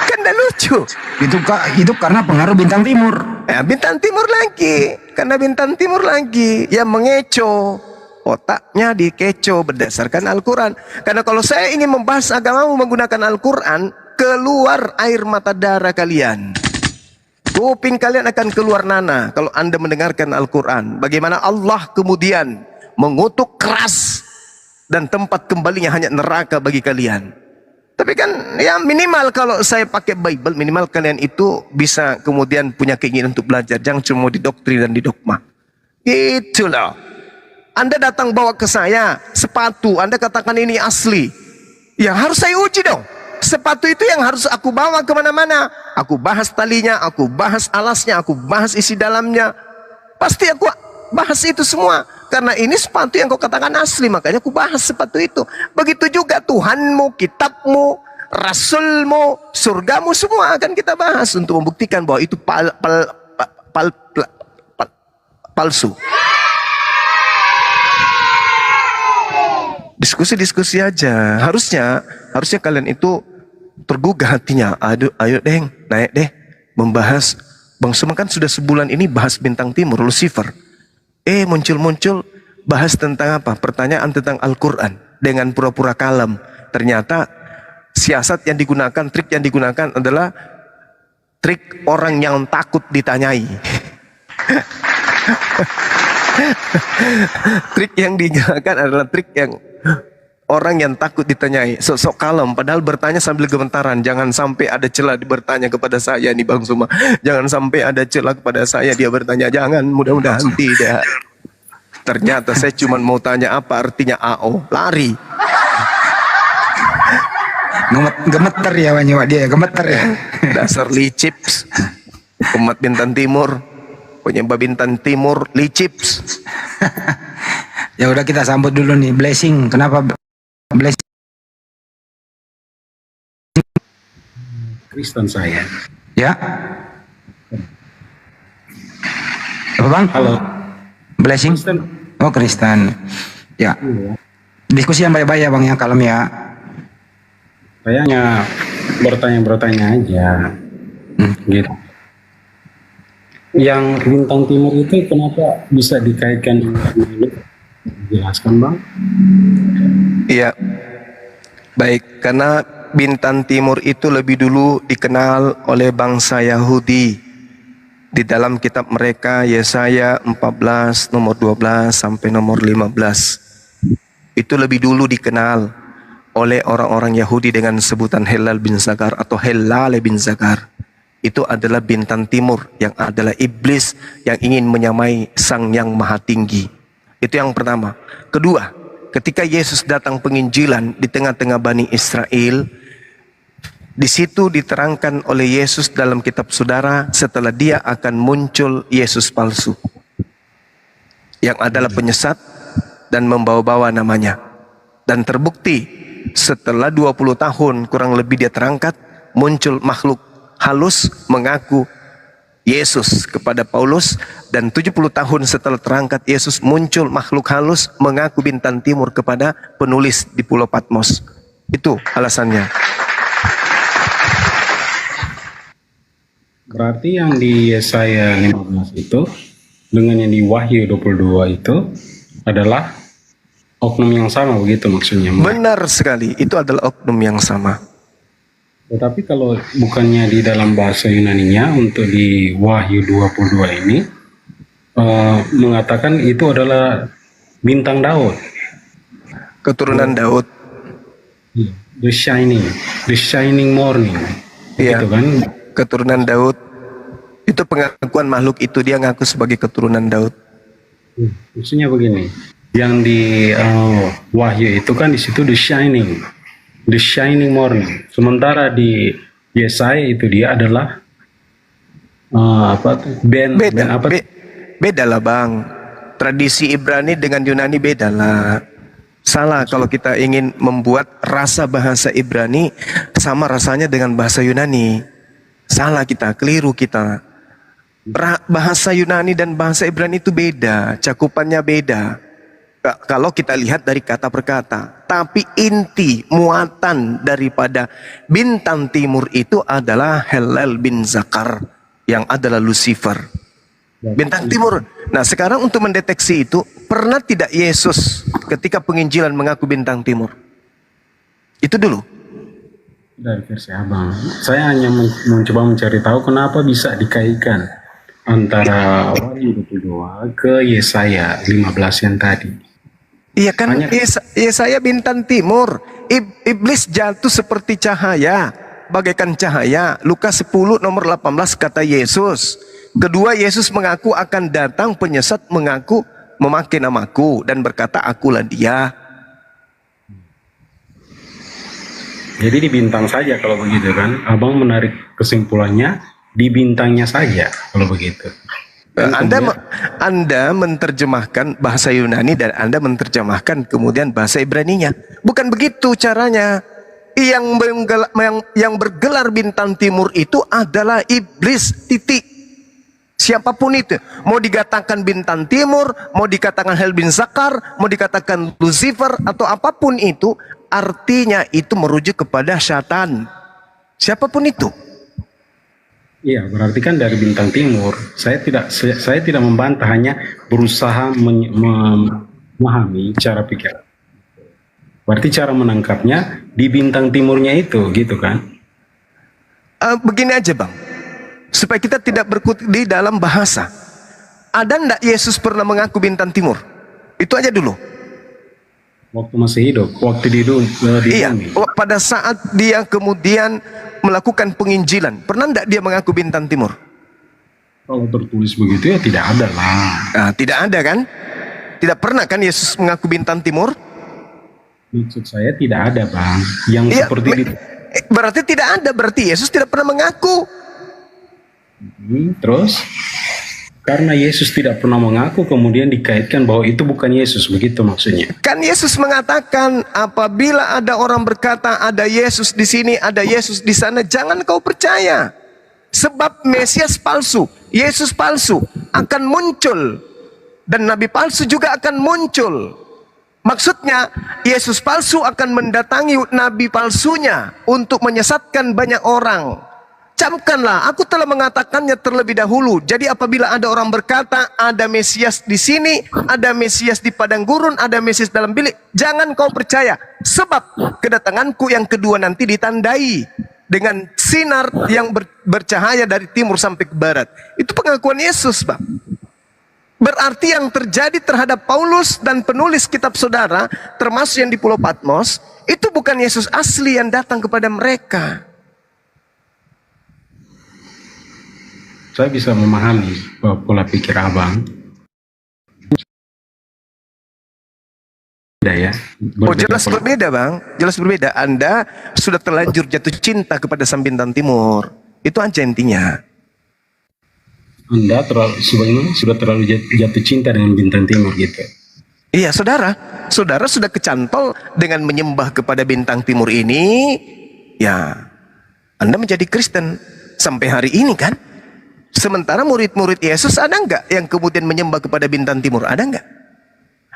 Kan dah lucu. Itu karena pengaruh Bintang Timur. Ya, Bintang Timur lagi. Karena Bintang Timur lagi yang mengecoh. Otaknya dikecoh berdasarkan Al-Quran. Karena kalau saya ingin membahas agamamu menggunakan Al-Quran, keluar air mata darah kalian. Kuping kalian akan keluar nana kalau Anda mendengarkan Al-Quran. Bagaimana Allah kemudian mengutuk keras dan tempat kembalinya hanya neraka bagi kalian. Tapi kan ya minimal kalau saya pakai Bible, minimal kalian itu bisa kemudian punya keinginan untuk belajar. Jangan cuma didoktrin dan didogma. Gitu loh. Anda datang bawa ke saya sepatu, Anda katakan ini asli. Ya harus saya uji dong. Sepatu itu yang harus aku bawa kemana-mana. Aku bahas talinya, aku bahas alasnya, aku bahas isi dalamnya. Pasti aku bahas itu semua. Karena ini sepatu yang kau katakan asli, makanya aku bahas sepatu itu. Begitu juga Tuhanmu, kitabmu, rasulmu, surgamu, semua akan kita bahas untuk membuktikan bahwa itu palsu. Diskusi-diskusi aja. Harusnya kalian itu tergugah hatinya. Ayo deh, naik deh membahas. Bang Suma kan sudah sebulan ini bahas Bintang Timur, Lucifer. Muncul-muncul bahas tentang apa? Pertanyaan tentang Al-Quran dengan pura-pura kalem. Ternyata siasat yang digunakan, trik yang digunakan adalah trik orang yang takut ditanyai. Trik yang digunakan adalah trik yang orang yang takut ditanyai, sok-sok kalem, padahal bertanya sambil gemetaran. Jangan sampai ada celah bertanya kepada saya nih Bang Suma. Jangan sampai ada celah kepada saya dia bertanya. Jangan, mudah-mudahan tidak. Ternyata saya cuma mau tanya apa artinya AO, lari. Gemeter ya nyewa dia, gemeter ya. Dasar licips, umat Bintang Timur, penyembah Bintang Timur, licips. Ya udah kita sambut dulu nih, blessing. Kenapa blessing? Kristen saya. Ya. Apa Bang? Halo. Blessing? Kristen. Oh Kristen. Ya. Iya. Diskusi yang baik-baik ya Bang, yang kalem ya. Kayaknya bertanya aja. Gitu. Yang Bintang Timur itu kenapa bisa dikaitkan dengan ini? Jelaskan Bang. Iya. Baik, karena Bintang Timur itu lebih dulu dikenal oleh bangsa Yahudi. Di dalam kitab mereka Yesaya 14 nomor 12 sampai nomor 15. Itu lebih dulu dikenal oleh orang-orang Yahudi dengan sebutan Helal bin Zakar atau Helale bin Zakar. Itu adalah Bintang Timur yang adalah iblis yang ingin menyamai Sang Yang Maha Tinggi. Itu yang pertama. Kedua, ketika Yesus datang penginjilan di tengah-tengah Bani Israel, di situ diterangkan oleh Yesus dalam kitab saudara, setelah dia akan muncul Yesus palsu yang adalah penyesat dan membawa-bawa namanya. Dan terbukti setelah 20 tahun kurang lebih dia terangkat, muncul makhluk halus mengaku Yesus kepada Paulus, dan 70 tahun setelah terangkat Yesus muncul makhluk halus mengaku Bintang Timur kepada penulis di Pulau Patmos. Itu alasannya. Berarti yang di Yesaya 15 itu dengan yang di Wahyu 22 itu adalah oknum yang sama, begitu maksudnya? Benar sekali, itu adalah oknum yang sama. Tetapi kalau bukannya di dalam bahasa Yunaninya untuk di Wahyu 22 ini mengatakan itu adalah bintang Daud, keturunan Daud, the shining morning, iya, gitu kan? keturunan Daud. Itu pengakuan makhluk itu, dia ngaku sebagai keturunan Daud. Maksudnya begini, yang di Wahyu itu kan di situ the shining morning. Sementara di Yesaya itu dia adalah beda lah bang. Tradisi Ibrani dengan Yunani beda lah. Salah kalau kita ingin membuat rasa bahasa Ibrani sama rasanya dengan bahasa Yunani. Salah kita, keliru kita. Bahasa Yunani dan bahasa Ibrani itu beda, cakupannya beda. Kalau kita lihat dari kata per kata, tapi inti muatan daripada bintang timur itu adalah Hillel bin Zakar, yang adalah Lucifer. Bintang timur. Nah, sekarang untuk mendeteksi itu, pernah tidak Yesus ketika penginjilan mengaku bintang timur? Itu dulu. Dari versi abang, saya hanya mencoba mencari tahu kenapa bisa dikaitkan antara Wahyu 22 ke Yesaya 15 yang tadi. Iya kan, Yesaya bintang timur. Iblis jatuh seperti cahaya, bagaikan cahaya. Lukas 10 nomor 18 kata Yesus. Kedua, Yesus mengaku akan datang penyesat, mengaku memakai namaku dan berkata akulah dia. Jadi di bintang saja kalau begitu kan, abang menarik kesimpulannya di bintangnya saja kalau begitu. Anda menerjemahkan bahasa Yunani dan Anda menerjemahkan kemudian bahasa Ibraninya. Bukan begitu caranya. Yang bergelar bintang timur itu adalah iblis, titik. Siapapun itu, mau dikatakan bintang timur, mau dikatakan Hillel bin Zakar, mau dikatakan Lucifer atau apapun itu, artinya itu merujuk kepada syaitan. Siapapun itu. Iya, berarti kan dari bintang timur. Saya tidak membantah, hanya berusaha memahami cara pikir. Berarti cara menangkapnya di bintang timurnya itu, gitu kan? Begini aja bang, supaya kita tidak berkutik di dalam bahasa. Ada ndak Yesus pernah mengaku bintang timur? Itu aja dulu. Waktu masih hidup, waktu di bumi. Pada saat dia kemudian melakukan penginjilan, pernah ndak dia mengaku bintang timur? Kalau tertulis begitu ya tidak ada lah. Nah, tidak ada kan? Tidak pernah kan Yesus mengaku bintang timur? Maksud saya tidak ada bang. Yang seperti itu. Berarti tidak ada, berarti Yesus tidak pernah mengaku. Terus? Karena Yesus tidak pernah mengaku, kemudian dikaitkan bahwa itu bukan Yesus, begitu maksudnya. Kan Yesus mengatakan, apabila ada orang berkata ada Yesus di sini, ada Yesus di sana, jangan kau percaya. Sebab Mesias palsu, Yesus palsu akan muncul, dan nabi palsu juga akan muncul. Maksudnya Yesus palsu akan mendatangi nabi palsunya untuk menyesatkan banyak orang. Camkanlah, aku telah mengatakannya terlebih dahulu. Jadi apabila ada orang berkata ada Mesias di sini, ada Mesias di padang gurun, ada Mesias dalam bilik, jangan kau percaya. Sebab kedatanganku yang kedua nanti ditandai dengan sinar yang bercahaya dari timur sampai ke barat. Itu pengakuan Yesus, Bang. Berarti yang terjadi terhadap Paulus dan penulis kitab saudara, termasuk yang di Pulau Patmos, itu bukan Yesus asli yang datang kepada mereka. Saya bisa memahami pola pikir abang. Beda ya. Jelas berbeda bang, jelas berbeda. Anda sudah terlanjur jatuh cinta kepada sang bintang timur. Itu aja intinya. Anda sudah terlalu jatuh cinta dengan bintang timur gitu. Iya saudara sudah kecantol dengan menyembah kepada bintang timur ini. Ya, Anda menjadi Kristen sampai hari ini kan? Sementara murid-murid Yesus ada nggak yang kemudian menyembah kepada bintang timur? Ada nggak?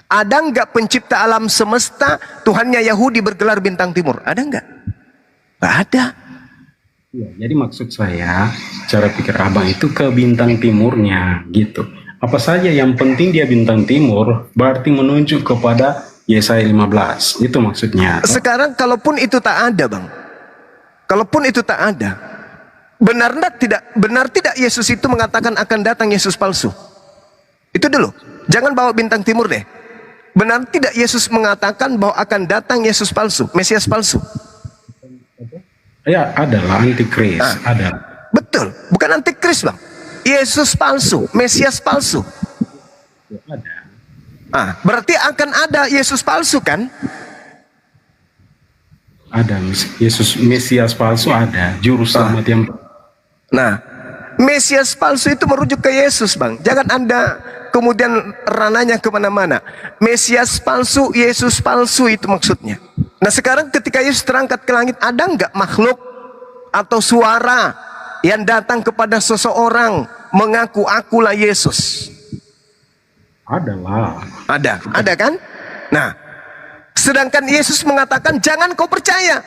Ada nggak pencipta alam semesta Tuhannya Yahudi bergelar bintang timur? Ada nggak? Nggak ada. Ya, jadi maksud saya cara pikir abang itu ke bintang timurnya gitu. Apa saja yang penting dia bintang timur berarti menunjuk kepada Yesaya 15. Itu maksudnya. Sekarang kalaupun itu tak ada bang, kalaupun itu tak ada, benar tidak Yesus itu mengatakan akan datang Yesus palsu? Itu dulu. Jangan bawa bintang timur deh. Benar tidak Yesus mengatakan bahwa akan datang Yesus palsu, Mesias palsu? Ya, adalah antikris, ada. Betul, bukan antikris bang. Yesus palsu, Mesias palsu. Berarti akan ada Yesus palsu kan? Ada Yesus Mesias palsu, ada juru selamat yang. Nah, Mesias palsu itu merujuk ke Yesus, Bang. Jangan Anda kemudian rananya kemana-mana. Mesias palsu, Yesus palsu itu maksudnya. Nah sekarang ketika Yesus terangkat ke langit, ada nggak makhluk atau suara yang datang kepada seseorang mengaku akulah Yesus? Adalah. Ada kan? Nah, sedangkan Yesus mengatakan jangan kau percaya.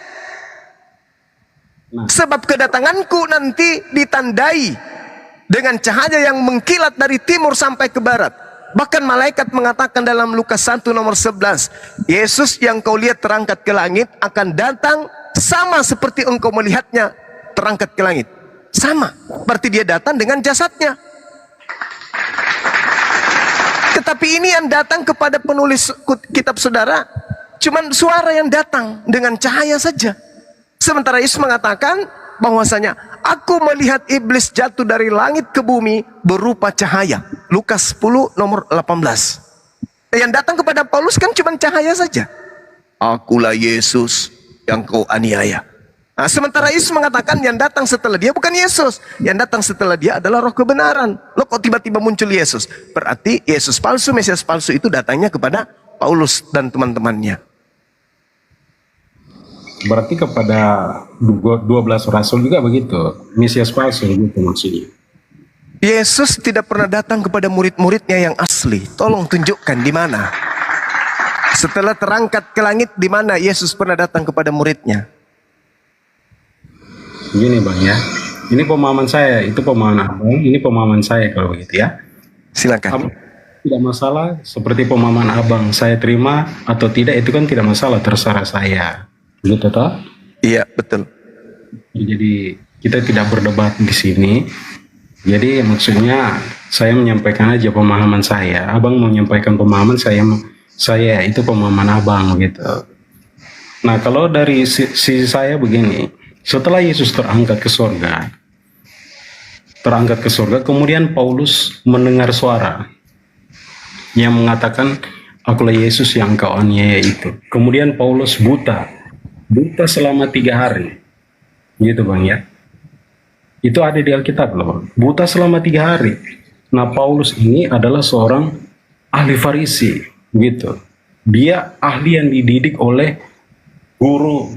Sebab kedatanganku nanti ditandai dengan cahaya yang mengkilat dari timur sampai ke barat. Bahkan malaikat mengatakan dalam Lukas 1 nomor 11, Yesus yang kau lihat terangkat ke langit akan datang sama seperti engkau melihatnya terangkat ke langit. Sama, berarti dia datang dengan jasadnya. Tetapi ini yang datang kepada penulis kitab saudara, cuman suara yang datang dengan cahaya saja. Sementara Yesus mengatakan bahwasanya aku melihat iblis jatuh dari langit ke bumi berupa cahaya. Lukas 10 nomor 18. Yang datang kepada Paulus kan cuma cahaya saja. Akulah Yesus yang kau aniaya. Nah, sementara Yesus mengatakan yang datang setelah dia bukan Yesus. Yang datang setelah dia adalah roh kebenaran. Loh kok tiba-tiba muncul Yesus? Berarti Yesus palsu, Mesias palsu itu datangnya kepada Paulus dan teman-temannya. Berarti kepada 12 rasul juga begitu, Mesias palsu begitu maksudnya. Yesus tidak pernah datang kepada murid-muridnya yang asli. Tolong tunjukkan di mana. Setelah terangkat ke langit, di mana Yesus pernah datang kepada muridnya? Gini Bang ya, ini pemahaman saya, itu pemahaman Abang, ini pemahaman saya kalau begitu ya. Silakan. Tidak masalah, seperti pemahaman Abang saya terima atau tidak itu kan tidak masalah, terserah saya. Begitu toh? Iya, betul. Jadi kita tidak berdebat di sini. Jadi maksudnya saya menyampaikan aja pemahaman saya. Abang menyampaikan pemahaman saya itu pemahaman Abang gitu. Nah, kalau dari sisi saya begini, setelah Yesus terangkat ke surga, kemudian Paulus mendengar suara yang mengatakan akulah Yesus yang kau aniaya itu. Kemudian Paulus buta selama 3 hari, gitu Bang ya. Itu ada di Alkitab loh Bang. Buta selama 3 hari. Nah Paulus ini adalah seorang ahli Farisi, gitu. Dia ahli yang dididik oleh guru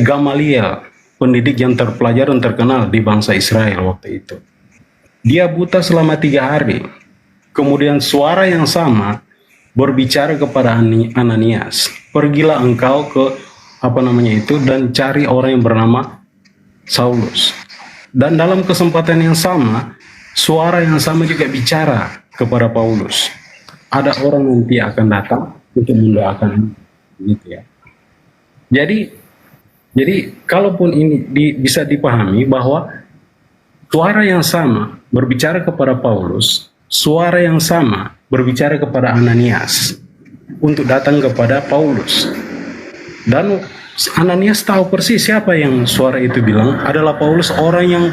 Gamaliel, pendidik yang terpelajar dan terkenal di bangsa Israel waktu itu. Dia buta selama 3 hari. Kemudian suara yang sama berbicara kepada Ananias, pergilah engkau ke dan cari orang yang bernama Saulus. Dan dalam kesempatan yang sama, suara yang sama juga bicara kepada Paulus. Ada orang nanti akan datang untuk mendoakan, gitu ya. Jadi kalaupun ini bisa dipahami bahwa suara yang sama berbicara kepada Paulus, suara yang sama berbicara kepada Ananias untuk datang kepada Paulus. Dan Ananias tahu persis siapa yang suara itu bilang adalah Paulus, orang yang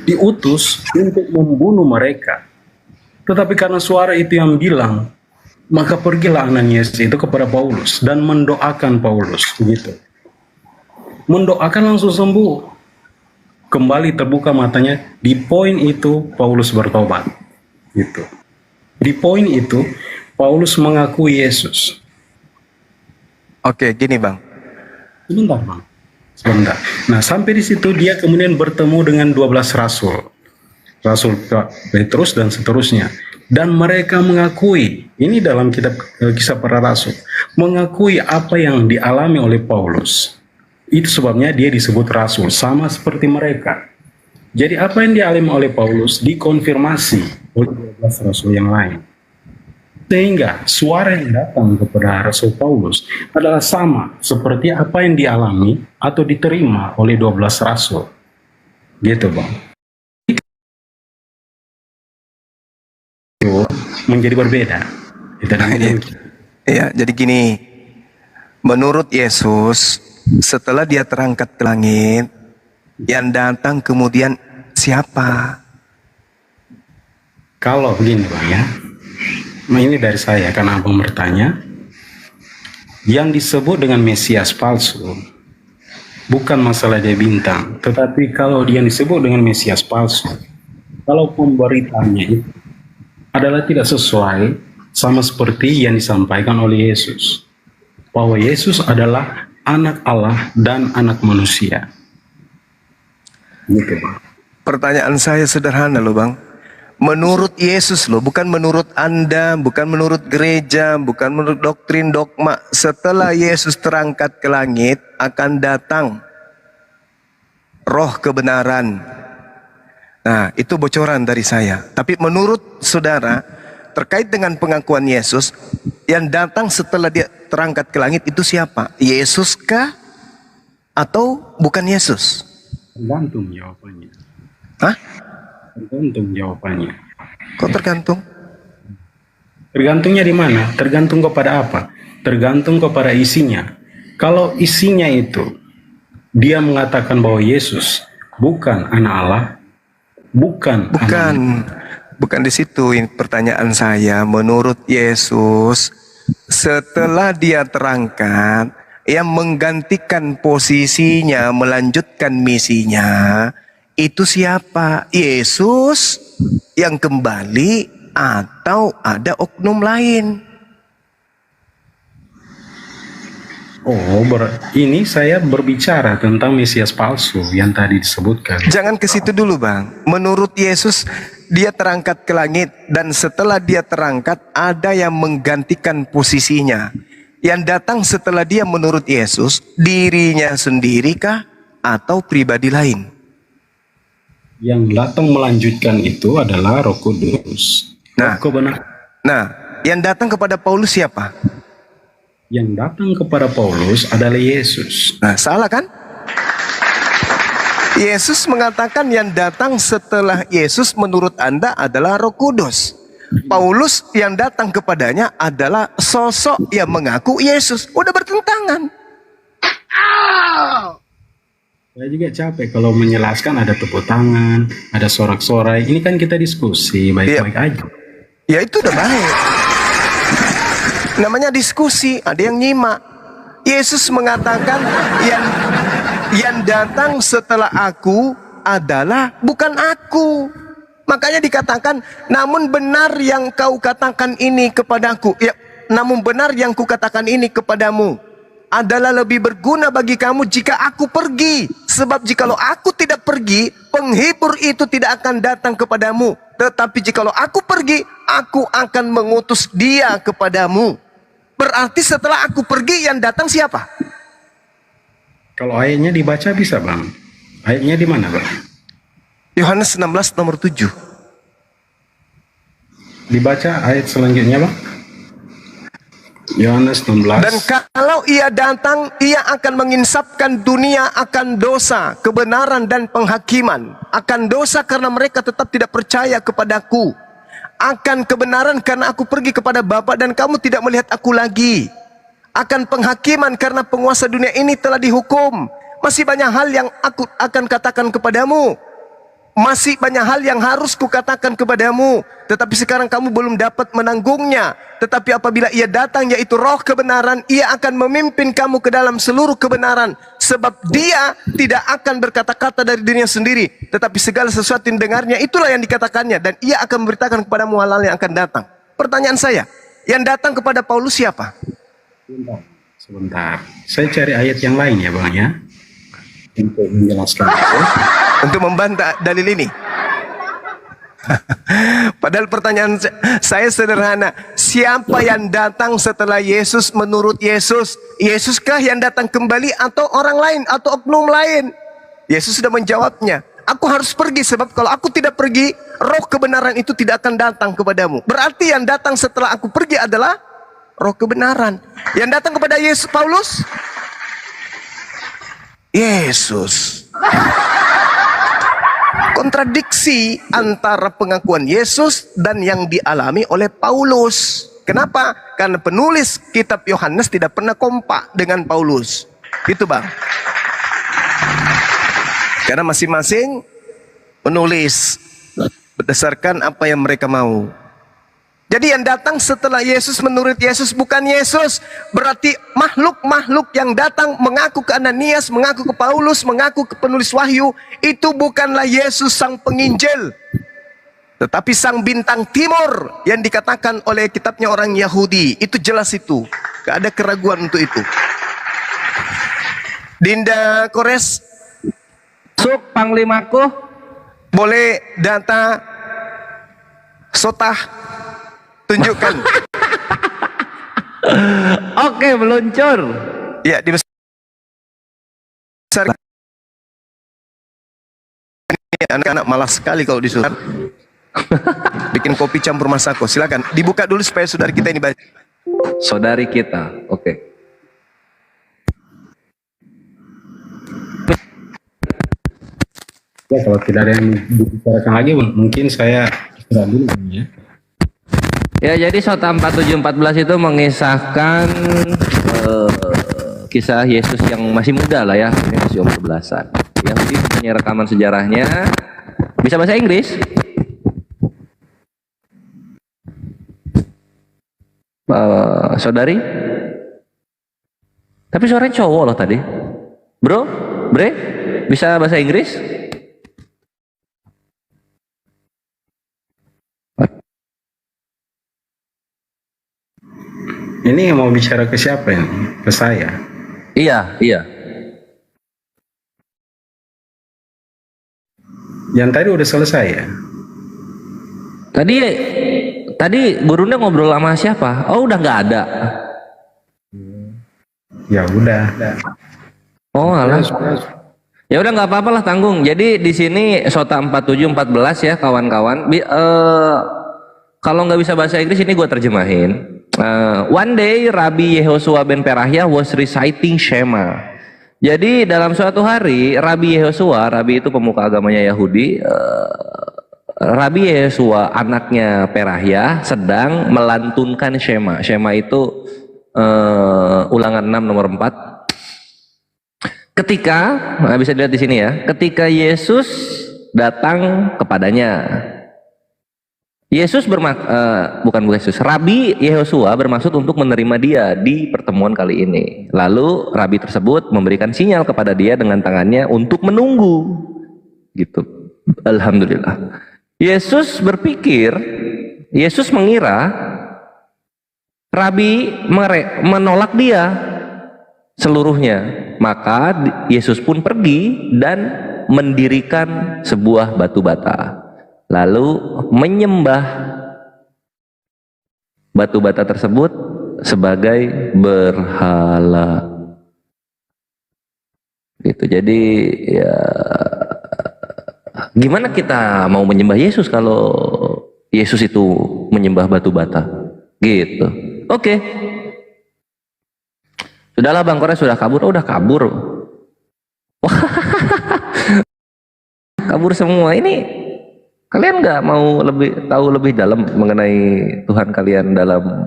diutus untuk membunuh mereka. Tetapi karena suara itu yang bilang, maka pergilah Ananias itu kepada Paulus dan mendoakan Paulus, gitu. Mendoakan langsung sembuh. Kembali terbuka matanya. Di poin itu Paulus bertobat, gitu. Di poin itu Paulus mengakui Yesus. Oke, gini Bang. Sebentar Bang. Sebentar. Nah, sampai di situ dia kemudian bertemu dengan 12 rasul. Rasul Petrus dan seterusnya. Dan mereka mengakui, ini dalam kitab Kisah Para Rasul, mengakui apa yang dialami oleh Paulus. Itu sebabnya dia disebut rasul, sama seperti mereka. Jadi apa yang dialami oleh Paulus dikonfirmasi oleh 12 rasul yang lain. Sehingga suara yang datang kepada Rasul Paulus adalah sama seperti apa yang dialami atau diterima oleh 12 rasul. Gitu Bang. Itu menjadi berbeda. Iya, jadi gini. Menurut Yesus, setelah dia terangkat ke langit, yang datang kemudian siapa? Kalau begini Bang ya, nah ini dari saya karena Abang bertanya, yang disebut dengan Mesias palsu bukan masalah dia bintang, tetapi kalau yang disebut dengan Mesias palsu, kalau pemberitaannya itu adalah tidak sesuai sama seperti yang disampaikan oleh Yesus, bahwa Yesus adalah anak Allah dan anak manusia. Gitu, Bang. Pertanyaan saya sederhana loh Bang. Menurut Yesus loh, bukan menurut Anda, bukan menurut gereja, bukan menurut doktrin dogma. Setelah Yesus terangkat ke langit, akan datang roh kebenaran. Nah, itu bocoran dari saya. Tapi menurut saudara, terkait dengan pengakuan Yesus, yang datang setelah dia terangkat ke langit itu siapa? Yesus kah? Atau bukan Yesus? Tergantung jawabannya. Hah? Tergantung jawabannya. Kok tergantung? Tergantungnya di mana? Tergantung kepada apa? Tergantung kepada isinya. Kalau isinya itu dia mengatakan bahwa Yesus bukan anak Allah, bukan di situ pertanyaan saya. Menurut Yesus, setelah dia terangkat, yang menggantikan posisinya, melanjutkan misinya, itu siapa? Yesus yang kembali atau ada oknum lain? Oh, ini saya berbicara tentang Mesias palsu yang tadi disebutkan. Jangan ke situ dulu Bang. Menurut Yesus, dia terangkat ke langit, dan setelah dia terangkat ada yang menggantikan posisinya. Yang datang setelah dia menurut Yesus, dirinya sendiri kah atau pribadi lain? Yang datang melanjutkan itu adalah Roh Kudus. Nah, yang datang kepada Paulus siapa? Yang datang kepada Paulus adalah Yesus. Nah, salah kan? Yesus mengatakan yang datang setelah Yesus menurut Anda adalah Roh Kudus. Paulus yang datang kepadanya adalah sosok yang mengaku Yesus. Udah bertentangan. Saya juga capek kalau menjelaskan, ada tepuk tangan, ada sorak-sorai. Ini kan kita diskusi baik-baik aja. Ya itu udah baik. Namanya diskusi, ada yang nyimak. Yesus mengatakan yang datang setelah aku adalah bukan aku. Makanya dikatakan, namun benar yang kau katakan ini kepadaku. Ya, namun benar yang kukatakan ini kepadamu adalah lebih berguna bagi kamu jika aku pergi. Sebab jikalau aku tidak pergi, penghibur itu tidak akan datang kepadamu. Tetapi jikalau aku pergi, aku akan mengutus dia kepadamu. Berarti setelah aku pergi yang datang siapa? Kalau ayatnya dibaca bisa Bang. Ayatnya di mana Bang? Yohanes 16 nomor 7. Dibaca ayat selanjutnya Bang. Yohanes 16. Dan kalau ia datang, ia akan menginsapkan dunia akan dosa, kebenaran dan penghakiman. Akan dosa karena mereka tetap tidak percaya kepadaku. Akan kebenaran karena aku pergi kepada Bapa dan kamu tidak melihat aku lagi. Akan penghakiman karena penguasa dunia ini telah dihukum. Masih banyak hal yang aku akan katakan kepadamu. Masih banyak hal yang harus kukatakan kepadamu, tetapi sekarang kamu belum dapat menanggungnya. Tetapi apabila ia datang, yaitu roh kebenaran, ia akan memimpin kamu ke dalam seluruh kebenaran. Sebab dia tidak akan berkata-kata dari dirinya sendiri, tetapi segala sesuatu yang dengarnya, itulah yang dikatakannya. Dan ia akan memberitakan kepadamu hal-hal yang akan datang. Pertanyaan saya, yang datang kepada Paulus siapa? Sebentar, saya cari ayat yang lain ya Bang ya, untuk menjelaskan itu. Untuk membantah dalil ini. Padahal pertanyaan saya sederhana. Siapa yang datang setelah Yesus menurut Yesus? Yesuskah yang datang kembali atau orang lain atau oknum lain? Yesus sudah menjawabnya. Aku harus pergi sebab kalau aku tidak pergi, roh kebenaran itu tidak akan datang kepadamu. Berarti yang datang setelah aku pergi adalah roh kebenaran. Yang datang kepada Yesus Paulus? Yesus. Kontradiksi antara pengakuan Yesus dan yang dialami oleh Paulus. Kenapa? Karena penulis kitab Yohanes tidak pernah kompak dengan Paulus. Itu Bang. Karena masing-masing menulis berdasarkan apa yang mereka mau. Jadi yang datang setelah Yesus menurut Yesus bukan Yesus. Berarti makhluk-makhluk yang datang mengaku ke Ananias, mengaku ke Paulus, mengaku ke penulis wahyu, itu bukanlah Yesus sang penginjil, tetapi sang bintang timur yang dikatakan oleh kitabnya orang Yahudi. Itu jelas itu. Gak ada keraguan untuk itu. Dinda Kores, Suk Panglimaku. boleh data sotah tunjukkan. Oke, meluncur. Ya, di besar anak-anak malas sekali kalau disuruh bikin kopi campur masako. Silakan dibuka dulu supaya saudari kita ini baca. Saudari kita, oke. Ya, kalau tidak ada yang dibicarakan lagi, mungkin saya istirahat dulu ya. Ya, jadi Sota 4714 itu mengisahkan kisah Yesus yang masih muda lah ya, ini masih umur belasan. Yahudi punya rekaman sejarahnya. Bisa bahasa Inggris? Saudari? Tapi suaranya cowok loh tadi. Bro, Bre, bisa bahasa Inggris? Ini mau bicara ke siapa ini? Ke saya? Iya, iya. Yang tadi udah selesai ya? Tadi gurunya ngobrol sama siapa? Oh, udah nggak ada. Ya udah. Oh, alah. Ya udah nggak apa-apa lah, tanggung. Jadi di sini Sota 4714 ya kawan-kawan. Kalau nggak bisa bahasa Inggris ini gue terjemahin. One day Rabbi Yehoshua ben Perahya was reciting Shema. Jadi dalam suatu hari Rabbi Yehoshua, Rabbi itu pemuka agamanya Yahudi, Rabbi Yehoshua anaknya Perahya sedang melantunkan Shema. Shema itu Ulangan 6 nomor 4. Ketika, nah bisa dilihat di sini ya, ketika Yesus datang kepadanya. Rabbi Yehoshua bermaksud untuk menerima dia di pertemuan kali ini. Lalu Rabbi tersebut memberikan sinyal kepada dia dengan tangannya untuk menunggu. Gitu. Alhamdulillah. Yesus mengira Rabbi menolak dia seluruhnya. Maka Yesus pun pergi dan mendirikan sebuah batu bata. Lalu menyembah batu bata tersebut sebagai berhala. Gitu. Jadi ya gimana kita mau menyembah Yesus kalau Yesus itu menyembah batu bata? Gitu. Oke. Sudahlah Bang Kores sudah kabur. Oh, udah kabur. Kabur semua ini. Kalian nggak mau tahu lebih dalam mengenai Tuhan kalian dalam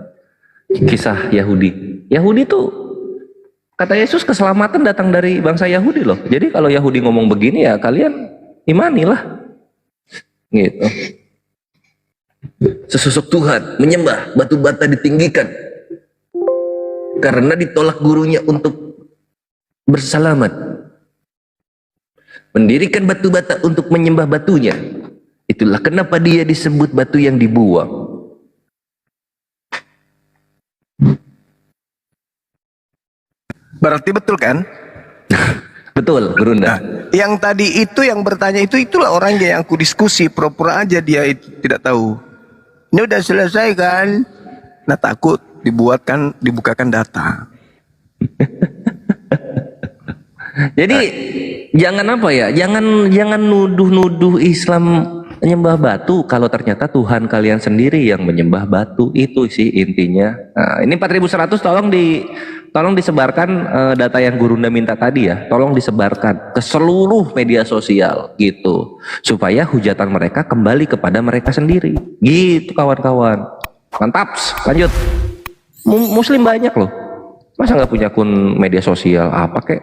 kisah Yahudi? Yahudi tuh kata Yesus keselamatan datang dari bangsa Yahudi loh. Jadi kalau Yahudi ngomong begini ya kalian imanilah. Gitu. Sesosok Tuhan menyembah batu bata ditinggikan karena ditolak gurunya untuk bersalamat. Mendirikan batu bata untuk menyembah batunya. Itulah kenapa dia disebut batu yang dibuang. Berarti betul kan? Betul, Gurunda. Yang tadi itu yang bertanya itulah orangnya yang aku diskusi, pura-pura aja dia itu tidak tahu. Ini udah selesai kan? Nah takut dibukakan data. Jadi jangan apa ya? Jangan nuduh Islam menyembah batu kalau ternyata Tuhan kalian sendiri yang menyembah batu. Itu sih intinya. Nah, ini 4100 tolong disebarkan data yang Gurunda minta tadi ya. Tolong disebarkan ke seluruh media sosial gitu. Supaya hujatan mereka kembali kepada mereka sendiri. Gitu kawan-kawan. Mantap. Lanjut. Muslim banyak loh. Masa nggak punya akun media sosial apa kek?